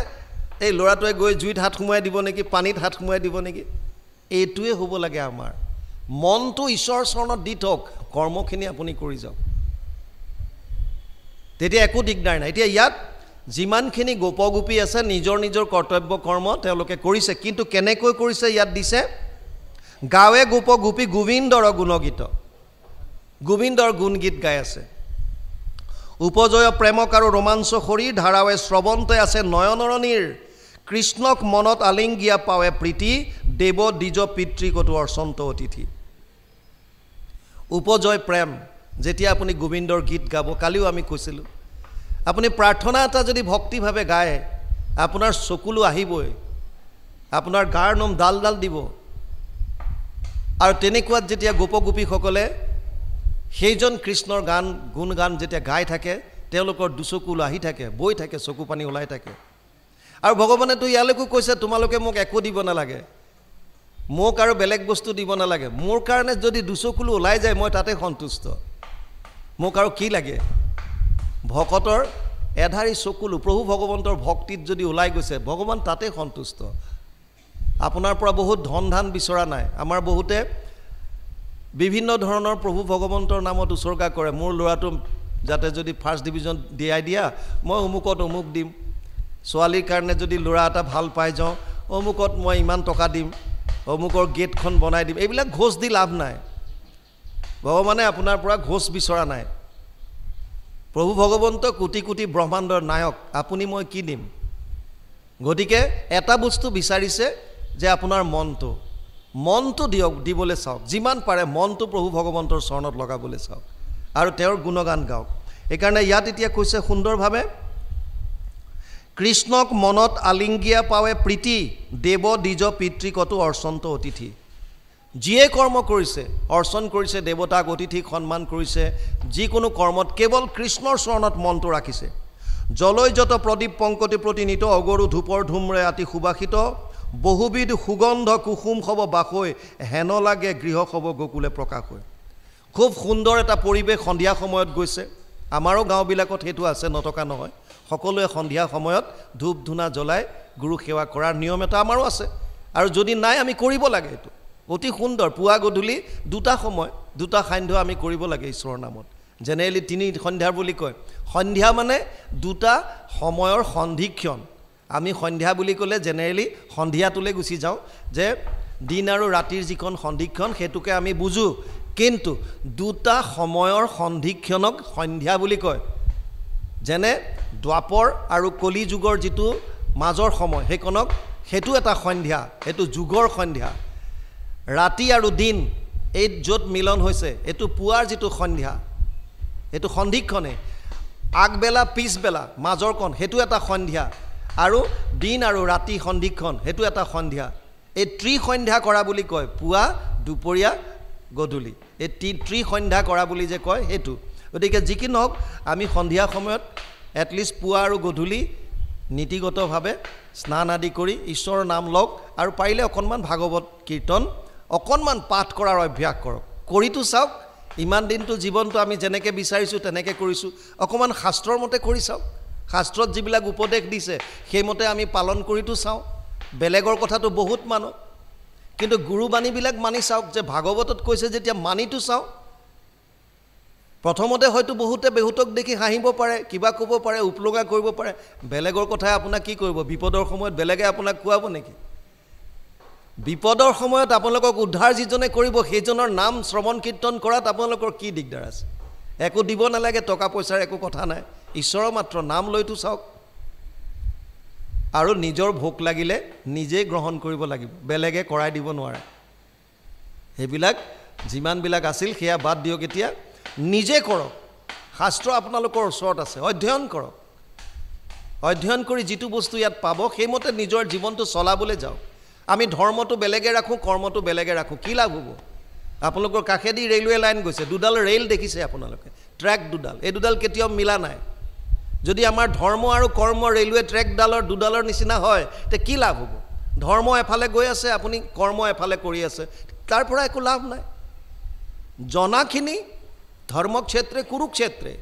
এই ল'ৰাটোৱে গৈ জুইত হাত সোমোৱাই দিব নেকি, পানীত হাত সোমোৱাই দিব নেকি? এইটোৱে হ'ব লাগে আমাৰ। মনটো ঈশ্বৰৰ চৰণত দি থওক, কৰ্মখিনি আপুনি কৰি যাওক, তেতিয়া একো দিগদাৰ নাই। এতিয়া ইয়াত যিমানখিনি গোপগোপী আছে নিজৰ নিজৰ কৰ্তব্য কৰ্ম তেওঁলোকে কৰিছে, কিন্তু কেনেকৈ কৰিছে ইয়াত দিছে, গাঁৱে গোপগোপী গোবিন্দৰ গুণগীত, গোবিন্দৰ গুণগীত গাই আছে। উপজয় প্ৰেমক আৰু ৰোমাঞ্চ শৰীৰ ধাৰাৱে শ্ৰৱন্তে আছে নয়নৰণীৰ, কৃষ্ণক মনত আলিংগিয়া পাৱে প্ৰীতি, দেৱ দ্বিজ পিতৃকতো অৰ্চন্ত অতিথি। উপজয় প্ৰেম, যেতিয়া আপুনি গোবিন্দৰ গীত গাব, কালিও আমি কৈছিলোঁ, আপুনি প্ৰাৰ্থনা এটা যদি ভক্তিভাৱে গায়, আপোনাৰ চকুলো আহিবই, আপোনাৰ গাৰ নোম ডাল ডাল দিব। আৰু তেনেকুৱাত যেতিয়া গোপগোপীসকলে সেইজন কৃষ্ণৰ গান গুণ গান যেতিয়া গাই থাকে, তেওঁলোকৰ দুচকুলো আহি থাকে, বৈ থাকে, চকু পানী ওলাই থাকে। আৰু ভগৱানেতো ইয়ালৈকো কৈছে, তোমালোকে মোক একো দিব নালাগে, মোক আৰু বেলেগ বস্তু দিব নালাগে, মোৰ কাৰণে যদি দুচকুলো ওলাই যায় মই তাতে সন্তুষ্ট, মোক আৰু কি লাগে? ভকতৰ এধাৰি চকুলো প্ৰভু ভগৱন্তৰ ভক্তিত যদি ওলাই গৈছে, ভগৱান তাতে সন্তুষ্ট। আপোনাৰ পৰা বহুত ধন ধান বিচৰা নাই। আমাৰ বহুতে বিভিন্ন ধৰণৰ প্ৰভু ভগৱন্তৰ নামত উচৰ্গা কৰে, মোৰ ল'ৰাটো যাতে যদি ফাৰ্ষ্ট ডিভিজন দিয়াই দিয়া, মই অমুকত অমুক দিম, ছোৱালীৰ কাৰণে যদি ল'ৰা এটা ভাল পাই যাওঁ, অমুকত মই ইমান টকা দিম, অমুকৰ গেটখন বনাই দিম। এইবিলাক ঘোষ দি লাভ নাই। ভগৱানে আপোনাৰ পৰা ঘোষ বিচৰা নাই। প্ৰভু ভগৱন্ত কোটি কোটি ব্ৰহ্মাণ্ডৰ নায়ক, আপুনি মই কি দিম? গতিকে এটা বস্তু বিচাৰিছে যে আপোনাৰ মনটো দিয়ক, দিবলৈ চাওক, যিমান পাৰে মনটো প্ৰভু ভগৱন্তৰ চৰণত লগাবলৈ চাওক আৰু তেওঁৰ গুণগান গাওক। সেইকাৰণে ইয়াত এতিয়া কৈছে সুন্দৰভাৱে, কৃষ্ণক মনত আলিংগিয়া পাৱে প্ৰীতি, দেৱ দ্বিজ পিতৃকতো অৰ্চন্ত অতিথি। যিয়ে কৰ্ম কৰিছে, অৰ্চন কৰিছে, দেৱতাক অতিথিক সন্মান কৰিছে, যিকোনো কৰ্মত কেৱল কৃষ্ণৰ চৰণত মনটো ৰাখিছে। জলৈজত প্ৰদীপ পংকতি প্ৰতিনিত, অগৰু ধূপৰ ধূম্ৰে আতি সুবাসিত, বহুবিধ সুগন্ধ কুসুম খব বাসৈ, হেন লাগে গৃহ খব গকুলে প্ৰকাশ হৈ। খুব সুন্দৰ এটা পৰিৱেশ সন্ধিয়া সময়ত গৈছে। আমাৰো গাঁওবিলাকত সেইটো আছে, নথকা নহয়। সকলোৱে সন্ধিয়া সময়ত ধূপ ধূনা জ্বলাই গুৰু সেৱা কৰাৰ নিয়ম এটা আমাৰো আছে, আৰু যদি নাই আমি কৰিব লাগে। এইটো অতি সুন্দৰ। পুৱা গধূলি দুটা সময়, দুটা সান্ধ্য আমি কৰিব লাগে ঈশ্বৰৰ নামত। জেনেৰেলি তিনি সন্ধ্যাৰ বুলি কয়। সন্ধ্যা মানে দুটা সময়ৰ সন্ধিক্ষণ। আমি সন্ধ্যা বুলি ক'লে জেনেৰেলি সন্ধিয়াটোলৈ গুচি যাওঁ, যে দিন আৰু ৰাতিৰ যিখন সন্ধিক্ষণ সেইটোকে আমি বুজোঁ, কিন্তু দুটা সময়ৰ সন্ধিক্ষণক সন্ধ্যা বুলি কয়। যেনে দ্বাপৰ আৰু কলি যুগৰ যিটো মাজৰ সময়, সেইকণক সেইটো এটা সন্ধ্যা, সেইটো যুগৰ সন্ধ্যা। ৰাতি আৰু দিন এই য'ত মিলন হৈছে, এইটো পুৱাৰ যিটো সন্ধ্যা, এইটো সন্ধিক্ষণে। আগবেলা পিছবেলা মাজৰকণ সেইটো এটা সন্ধ্যা, আৰু দিন আৰু ৰাতি সন্ধিক্ষণ সেইটো এটা সন্ধ্যা। এই ত্ৰিসন্ধ্যা কৰা বুলি কয়, পুৱা দুপৰীয়া গধূলি, এই ত্ৰিসন্ধ্যা কৰা বুলি যে কয় সেইটো। গতিকে যি কি নহওক, আমি সন্ধিয়া সময়ত এটলিষ্ট পুৱা আৰু গধূলি নীতিগতভাৱে স্নান আদি কৰি ঈশ্বৰৰ নাম লওক, আৰু পাৰিলে অকণমান ভাগৱত কীৰ্তন অকণমান পাঠ কৰাৰ অভ্যাস কৰক। কৰিতো চাওক, ইমান দিনটো জীৱনটো আমি যেনেকৈ বিচাৰিছোঁ তেনেকৈ কৰিছোঁ, অকণমান শাস্ত্ৰৰ মতে কৰি চাওক। শাস্ত্ৰত যিবিলাক উপদেশ দিছে সেইমতে আমি পালন কৰিতো চাওঁ। বেলেগৰ কথাটো বহুত মানো, কিন্তু গুৰুবাণীবিলাক মানি চাওক। যে ভাগৱতত কৈছে যেতিয়া মানিতো চাওঁ। প্ৰথমতে হয়তো বহুতে বহুতক দেখি হাঁহিব পাৰে, কিবা ক'ব পাৰে, উপলুঙা কৰিব পাৰে। বেলেগৰ কথাই আপোনাক কি কৰিব? বিপদৰ সময়ত বেলেগে আপোনাক কোৱাব নেকি? বিপদৰ সময়ত আপোনালোকক উদ্ধাৰ যিজনে কৰিব, সেইজনৰ নাম শ্ৰৱণ কীৰ্তন কৰাত আপোনালোকৰ কি দিগদাৰ আছে? একো দিব নালাগে, টকা পইচাৰ একো কথা নাই, ঈশ্বৰৰ মাত্ৰ নাম লৈতো চাওক। আৰু নিজৰ ভোক লাগিলে নিজেই গ্ৰহণ কৰিব লাগিব, বেলেগে কৰাই দিব নোৱাৰে। সেইবিলাক যিমানবিলাক আছিল সেয়া বাদ দিয়ক, এতিয়া নিজে কৰক। শাস্ত্ৰ আপোনালোকৰ ওচৰত আছে, অধ্যয়ন কৰক। অধ্যয়ন কৰি যিটো বস্তু ইয়াত পাব সেইমতে নিজৰ জীৱনটো চলাবলৈ যাওক। আমি ধৰ্মটো বেলেগে ৰাখোঁ, কৰ্মটো বেলেগে ৰাখোঁ, কি লাভ হ'ব? আপোনালোকৰ কাষেদি ৰেলৱে লাইন গৈছে, দুডাল ৰেল দেখিছে আপোনালোকে, ট্ৰেক দুডাল, এই দুডাল কেতিয়াও মিলা নাই। যদি আমাৰ ধৰ্ম আৰু কৰ্ম ৰেলৱে ট্ৰেকডালৰ দুডালৰ নিচিনা হয় তে কি লাভ হ'ব? ধৰ্ম এফালে গৈ আছে, আপুনি কৰ্ম এফালে কৰি আছে, তাৰ পৰা একো লাভ নাই। জনাখিনি ধৰ্মক্ষেত্ৰে কুৰুক্ষেত্ৰে।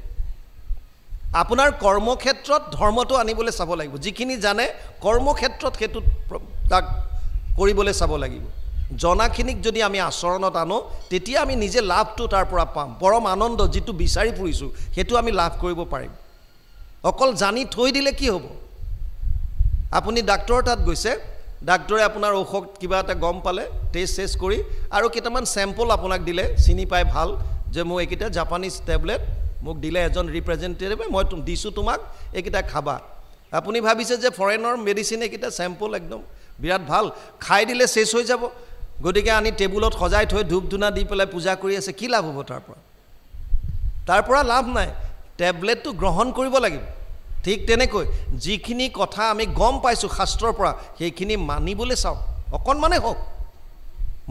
আপোনাৰ কৰ্মক্ষেত্ৰত ধৰ্মটো আনিবলৈ চাব লাগিব। যিখিনি জানে কৰ্মক্ষেত্ৰত সেইটো তাক কৰিবলৈ চাব লাগিব। জনাখিনিক যদি আমি আচৰণত আনো তেতিয়া আমি নিজে লাভটো তাৰ পৰা পাম। পৰম আনন্দ যিটো বিচাৰি ফুৰিছোঁ সেইটো আমি লাভ কৰিব পাৰিম। অকল জানি থৈ দিলে কি হ'ব? আপুনি ডাক্তৰৰ তাত গৈছে, ডাক্তৰে আপোনাৰ ঔষধ কিবা এটা গম পালে, টেষ্ট কৰি আৰু কেইটামান চেম্পল আপোনাক দিলে, চিনি পাই ভাল যে মোৰ এইকেইটা জাপানিজ টেবলেট মোক দিলে এজন ৰিপ্ৰেজেণ্টেটিভে, মই দিছোঁ তোমাক, এইকেইটা খাবা। আপুনি ভাবিছে যে ফৰেনৰ মেডিচিন এইকেইটা চেম্পল একদম বিৰাট ভাল, খাই দিলে শেষ হৈ যাব, গতিকে আনি টেবুলত সজাই থৈ ধূপ ধূনা দি পেলাই পূজা কৰি আছে, কি লাভ হ'ব তাৰ পৰা? তাৰ পৰা লাভ নাই। টেবলেটটো গ্ৰহণ কৰিব লাগিব। ঠিক তেনেকৈ যিখিনি কথা আমি গম পাইছোঁ শাস্ত্ৰৰ পৰা সেইখিনি মানিবলৈ চাওক, অকণমানে হওক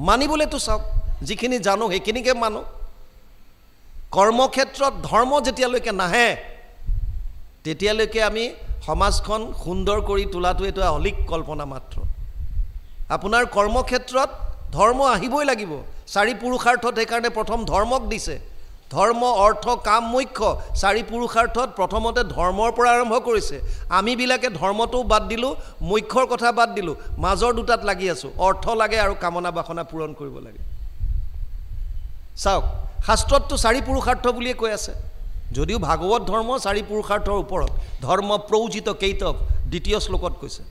মানিবলৈতো চাওক। যিখিনি জানো সেইখিনিকে মানো। কৰ্মক্ষেত্ৰত ধৰ্ম যেতিয়ালৈকে নাহে তেতিয়ালৈকে আমি সমাজখন সুন্দৰ কৰি তোলাটো এইটো অলিক কল্পনা মাত্ৰ। আপোনাৰ কৰ্মক্ষেত্ৰত ধৰ্ম আহিবই লাগিব। 4 পুৰুষাৰ্থত সেইকাৰণে প্ৰথম ধৰ্মক দিছে। ধৰ্ম অৰ্থ কাম মুখ্য। 4 পুৰুষাৰ্থত প্ৰথমতে ধৰ্মৰ পৰা আৰম্ভ কৰিছে। আমিবিলাকে ধৰ্মটোও বাদ দিলোঁ, মুখ্যৰ কথা বাদ দিলোঁ, মাজৰ দুটাত লাগি আছোঁ। অৰ্থ লাগে আৰু কামনা বাসনা পূৰণ কৰিব লাগে। চাওক, শাস্ত্ৰততো 4 পুৰুষাৰ্থ বুলিয়ে কৈ আছে, যদিও ভাগৱত ধৰ্ম 4 পুৰুষাৰ্থৰ ওপৰত। ধৰ্ম প্ৰৌজিত কেইতৱ 2য় শ্লোকত কৈছে।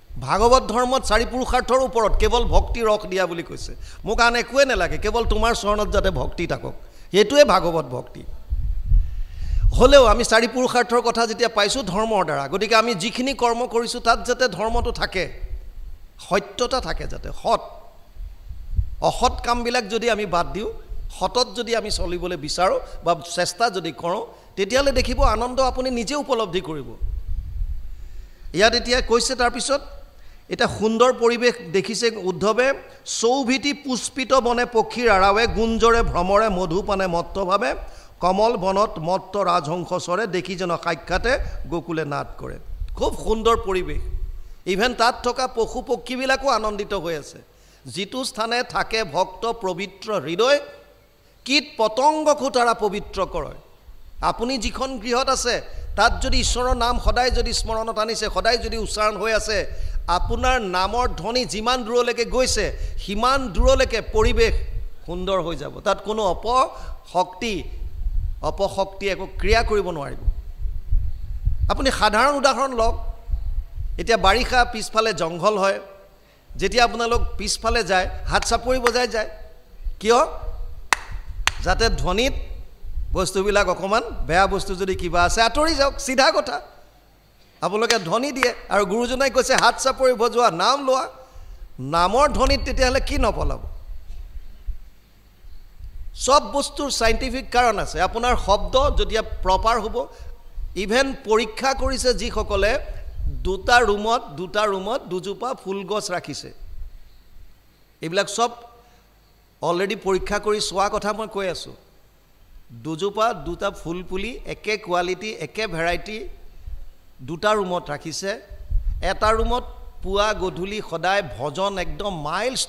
ভাগৱত ধৰ্মত 4 পুৰুষাৰ্থৰ ওপৰত কেৱল ভক্তি ৰস দিয়া বুলি কৈছে। মোক আন একোৱে নালাগে, কেৱল তোমাৰ চৰণত যাতে ভক্তি থাকক, সেইটোৱে ভাগৱত ভক্তি। হ'লেও আমি 4 পুৰুষাৰ্থৰ কথা যেতিয়া পাইছোঁ ধৰ্মৰ দ্বাৰা, গতিকে আমি যিখিনি কৰ্ম কৰিছোঁ তাত যাতে ধৰ্মটো থাকে, সত্যতা থাকে, যাতে সৎ অসৎ কামবিলাক যদি আমি বাদ দিওঁ, সতত যদি আমি চলিবলৈ বিচাৰোঁ বা চেষ্টা যদি কৰোঁ, তেতিয়াহ'লে দেখিব আনন্দ আপুনি নিজে উপলব্ধি কৰিব। ইয়াত এতিয়া কৈছে তাৰপিছত এটা সুন্দৰ পৰিৱেশ দেখিছে উদ্ধৱে। চৌভিতি পুষ্পিত বনে পক্ষীৰ আৰাৱে, গুঞ্জৰে ভ্ৰমৰে মধুপানে মত্তভাৱে, কমল বনত মত্ত ৰাজহংসৰে, দেখি যেন সাক্ষাতে গোকুলে নাট কৰে। খুব সুন্দৰ পৰিৱেশ। ইভেন তাত থকা পশু পক্ষীবিলাকো আনন্দিত হৈ আছে। যিটো স্থানে থাকে ভক্ত পবিত্ৰ হৃদয়, কীট পতংগকো তাৰা পবিত্ৰ কৰে। আপুনি যিখন গৃহত আছে তাত যদি ঈশ্বৰৰ নাম সদায় যদি স্মৰণত আনিছে, সদায় যদি উচ্চাৰণ হৈ আছে, আপোনাৰ নামৰ ধ্বনি যিমান দূৰলৈকে গৈছে সিমান দূৰলৈকে পৰিৱেশ সুন্দৰ হৈ যাব। তাত কোনো অপশক্তি একো ক্ৰিয়া কৰিব নোৱাৰিব। আপুনি সাধাৰণ উদাহৰণ লওক। এতিয়া বাৰিষা, পিছফালে জংঘল হয়, যেতিয়া আপোনালোক পিছফালে যায় হাত চাপৰি বজাই যায়, কিয়? যাতে ধ্বনিত বস্তুবিলাক অকণমান বেয়া বস্তু যদি কিবা আছে আঁতৰি যাওক, চিধা কথা। আপোনালোকে ধ্বনি দিয়ে আৰু গুৰুজনাই কৈছে হাত চাপৰি বজোৱা, নাম লোৱা। নামৰ ধ্বনিত তেতিয়াহ'লে কি নপলাব? সব বস্তুৰ চাইণ্টিফিক কাৰণ আছে। আপোনাৰ শব্দ যেতিয়া প্ৰপাৰ হ'ব, ইভেন পৰীক্ষা কৰিছে যিসকলে দুটা ৰুমত দুজোপা ফুল গছ ৰাখিছে, এইবিলাক সব অলৰেডি পৰীক্ষা কৰি চোৱা কথা মই কৈ আছোঁ। দুটা ফুল পুলি একে কোৱালিটি একে ভেৰাইটি দুটা ৰুমত ৰাখিছে। এটা ৰুমত পুৱা গধূলি সদায় ভজন একদম মাইলছ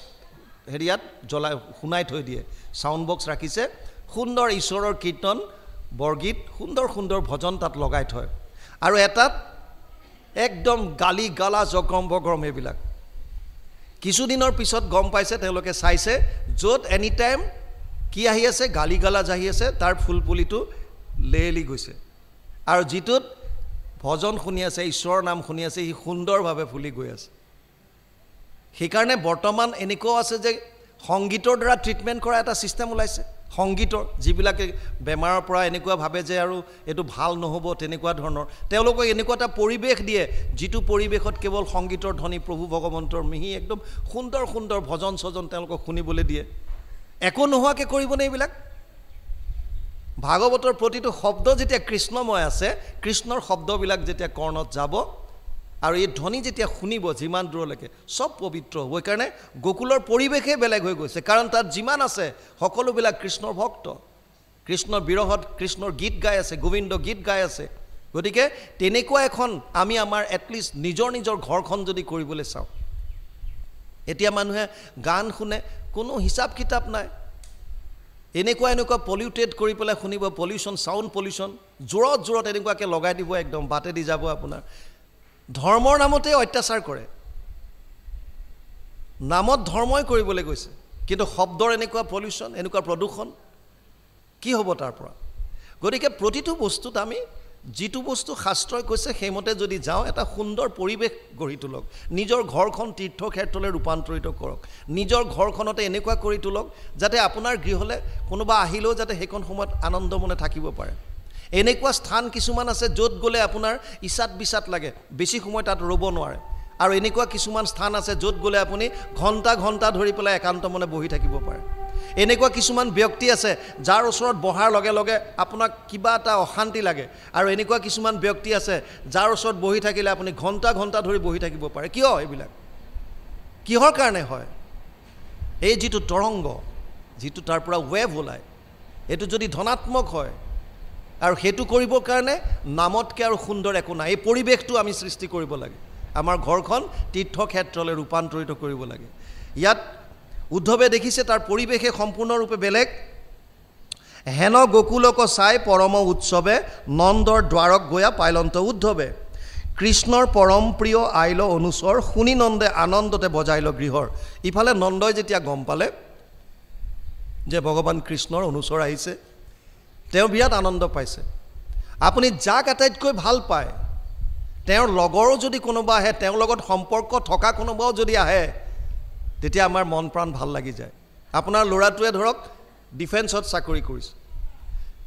হেৰিয়াত শুনাই থৈ দিয়ে, চাউণ্ড বক্স ৰাখিছে, সুন্দৰ ঈশ্বৰৰ কীৰ্তন বৰগীত, সুন্দৰ সুন্দৰ ভজন তাত লগাই থয়। আৰু এটাত একদম গালি গালা জগম বগৰম এইবিলাক। কিছুদিনৰ পিছত গম পাইছে, তেওঁলোকে চাইছে য'ত এনি টাইম কি আহি আছে, গালি গালাজ আহি আছে, তাৰ ফুলপুলিটো লেৰেলি গৈছে। আৰু যিটোত ভজন শুনি আছে, ঈশ্বৰৰ নাম শুনি আছে, সি সুন্দৰভাৱে ফুলি গৈ আছে। সেইকাৰণে বৰ্তমান এনেকুৱাও আছে যে সংগীতৰ দ্বাৰা ট্ৰিটমেণ্ট কৰা এটা ছিষ্টেম ওলাইছে। সংগীতৰ যিবিলাকে বেমাৰৰ পৰা এনেকুৱা ভাবে যে আৰু এইটো ভাল নহ'ব, তেনেকুৱা ধৰণৰ তেওঁলোকক এনেকুৱা এটা পৰিৱেশ দিয়ে, যিটো পৰিৱেশত কেৱল সংগীতৰ ধ্বনি, প্ৰভু ভগৱন্তৰ মিহি একদম সুন্দৰ সুন্দৰ ভজন চজন তেওঁলোকক শুনিবলৈ দিয়ে। একো নোহোৱাকৈ কৰিবনে এইবিলাক? ভাগৱতৰ প্ৰতিটো শব্দ যেতিয়া কৃষ্ণময় আছে, কৃষ্ণৰ শব্দবিলাক যেতিয়া কৰ্ণত যাব, আৰু এই ধ্বনি যেতিয়া শুনিব যিমান দূৰলৈকে সব পবিত্ৰ হ'ব কাৰণে গোকুলৰ পৰিৱেশে বেলেগ হৈ গৈছে কাৰণ তাত যিমান আছে সকলোবিলাক কৃষ্ণৰ ভক্ত কৃষ্ণৰ বিৰহত কৃষ্ণৰ গীত গাই আছে গোবিন্দ গীত গাই আছে গতিকে তেনেকুৱা এখন আমি আমাৰ এটলিষ্ট নিজৰ ঘৰখন যদি কৰিবলৈ চাওঁ এতিয়া মানুহে গান শুনে কোনো হিচাপ কিতাপ নাই এনেকুৱা পলিউটেড কৰি পেলাই শুনিব পলিউশ্যন সাউণ্ড পলিউশ্যন জোৰত এনেকুৱাকৈ লগাই দিব একদম বাটে দি যাব আপোনাৰ ধৰ্মৰ নামতে অত্যাচাৰ কৰে নামত ধৰ্মই কৰিবলৈ গৈছে কিন্তু শব্দৰ এনেকুৱা পলিউশ্যন এনেকুৱা প্ৰদূষণ কি হ'ব তাৰ পৰা গতিকে প্ৰতিটো বস্তুত আমি যিটো বস্তু শাস্ত্ৰই কৈছে সেইমতে যদি যাওঁ এটা সুন্দৰ পৰিৱেশ গঢ়ি তোলক নিজৰ ঘৰখন তীৰ্থক্ষেত্ৰলৈ ৰূপান্তৰিত কৰক নিজৰ ঘৰখনতে এনেকুৱা কৰি তোলক যাতে আপোনাৰ গৃহলৈ কোনোবা আহিলেও যাতে সেইখন সময়ত আনন্দ মনে থাকিব পাৰে এনেকুৱা স্থান কিছুমান আছে য'ত গ'লে আপোনাৰ ইছাত বিছাত লাগে বেছি সময় তাত ৰ'ব নোৱাৰে আৰু এনেকুৱা কিছুমান স্থান আছে য'ত গ'লে আপুনি ঘণ্টা ধৰি পেলাই একান্ত মনে বহি থাকিব পাৰে এনেকুৱা কিছুমান ব্যক্তি আছে যাৰ ওচৰত বহাৰ লগে লগে আপোনাক কিবা এটা অশান্তি লাগে আৰু এনেকুৱা কিছুমান ব্যক্তি আছে যাৰ ওচৰত বহি থাকিলে আপুনি ঘণ্টা ধৰি বহি থাকিব পাৰে কিয় এইবিলাক কিহৰ কাৰণে হয় এই যিটো তৰংগ যিটো তাৰ পৰা ৱেভ ওলায় এইটো যদি ধনাত্মক হয় আৰু সেইটো কৰিবৰ কাৰণে নামতকৈ আৰু সুন্দৰ একো নাই এই পৰিৱেশটো আমি সৃষ্টি কৰিব লাগে আমাৰ ঘৰখন তীৰ্থক্ষেত্ৰলৈ ৰূপান্তৰিত কৰিব লাগে ইয়াত উদ্ধৱে দেখিছে তাৰ পৰিৱেশে সম্পূৰ্ণৰূপে বেলেগ হেন গোকুলক চাই পৰম উৎসৱে নন্দৰ দ্বাৰক গয়া পাইলন্ত উদ্ধৱে কৃষ্ণৰ পৰম প্ৰিয় আইল অনুচৰ শুনি নন্দে আনন্দতে বজাইল গৃহৰ ইফালে নন্দই যেতিয়া গম পালে যে ভগৱান কৃষ্ণৰ অনুচৰ আহিছে তেওঁ বিৰাট আনন্দ পাইছে আপুনি যাক আটাইতকৈ ভাল পায় তেওঁৰ লগৰো যদি কোনোবা আহে তেওঁৰ লগত সম্পৰ্ক থকা কোনোবাও যদি আহে তেতিয়া আমাৰ মন প্ৰাণ ভাল লাগি যায় আপোনাৰ ল'ৰাটোৱে ধৰক ডিফেন্সত চাকৰি কৰিছে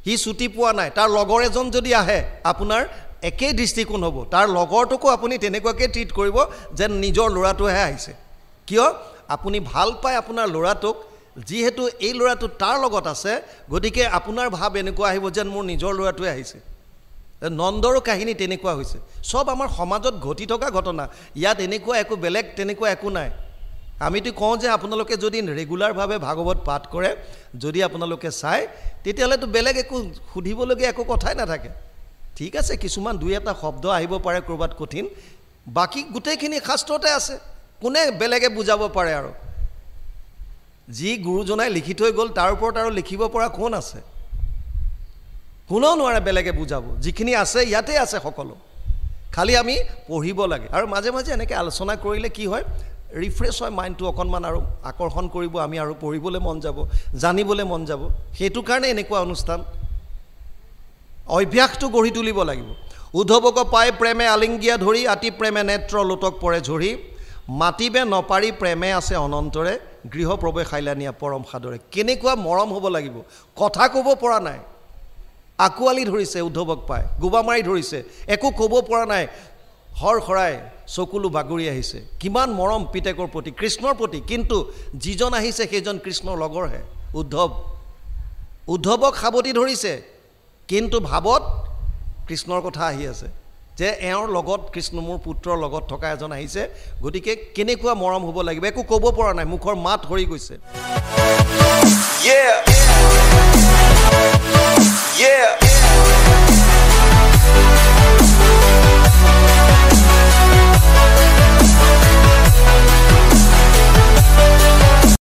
সি ছুটি পোৱা নাই তাৰ লগৰ এজন যদি আহে আপোনাৰ একেই দৃষ্টিকোণ হ'ব তাৰ লগৰটোকো আপুনি তেনেকুৱাকৈ ট্ৰিট কৰিব যেন নিজৰ ল'ৰাটোহে আহিছে কিয় আপুনি ভাল পায় আপোনাৰ ল'ৰাটোক যিহেতু এই ল'ৰাটো তাৰ লগত আছে গতিকে আপোনাৰ ভাৱ এনেকুৱা আহিব যেন মোৰ নিজৰ ল'ৰাটোৱে আহিছে নন্দৰো কাহিনী তেনেকুৱা হৈছে সব আমাৰ সমাজত ঘটি থকা ঘটনা ইয়াত এনেকুৱা একো বেলেগ তেনেকুৱা একো নাই আমিতো কওঁ যে আপোনালোকে যদি ৰেগুলাৰভাৱে ভাগৱত পাঠ কৰে যদি আপোনালোকে চায় তেতিয়াহ'লেতো বেলেগ একো সুধিবলগীয়া একো কথাই নাথাকে ঠিক আছে কিছুমান দুই এটা শব্দ আহিব পাৰে ক'ৰবাত কঠিন বাকী গোটেইখিনি শাস্ত্ৰতে আছে কোনে বেলেগে বুজাব পাৰে আৰু যি গুৰুজনাই লিখি থৈ গ'ল তাৰ ওপৰত আৰু লিখিব পৰা কোন আছে কোনেও নোৱাৰে বেলেগে বুজাব যিখিনি আছে ইয়াতে আছে সকলো খালি আমি পঢ়িব লাগে আৰু মাজে মাজে এনেকৈ আলোচনা কৰিলে কি হয় ৰিফ্ৰেছ হয় মাইণ্ডটো অকণমান আৰু আকৰ্ষণ কৰিব আমি আৰু পঢ়িবলৈ মন যাব জানিবলৈ মন যাব সেইটো কাৰণে এনেকুৱা অনুষ্ঠান অভ্যাসটো গঢ়ি তুলিব লাগিব উদ্ধৱক পাই প্ৰেমে আলিংগিয়া ধৰি আতি প্ৰেমে নেত্ৰ লোটক পৰে ঝৰি মাতিবে নপাৰি প্ৰেমে আছে অনন্তৰে গৃহ প্ৰৱেশ আইলানিয়া পৰম সাদৰে কেনেকুৱা মৰম হ'ব লাগিব কথা ক'ব পৰা নাই আকুৱালি ধৰিছে উদ্ধৱক পাই গোবা মাৰি ধৰিছে একো ক'ব পৰা নাই হৰ খৰাই চকুলো বাগৰি আহিছে কিমান মৰম পিতেকৰ প্ৰতি কৃষ্ণৰ প্ৰতি কিন্তু যিজন আহিছে সেইজন কৃষ্ণৰ লগৰহে উদ্ধৱক সাৱটি ধৰিছে কিন্তু ভাৱত কৃষ্ণৰ কথা আহি আছে যে এওঁৰ লগত কৃষ্ণ মোৰ পুত্ৰৰ লগত থকা এজন আহিছে গতিকে কেনেকুৱা মৰম হ'ব লাগিব একো ক'ব পৰা নাই মুখৰ মাত হৰি গৈছে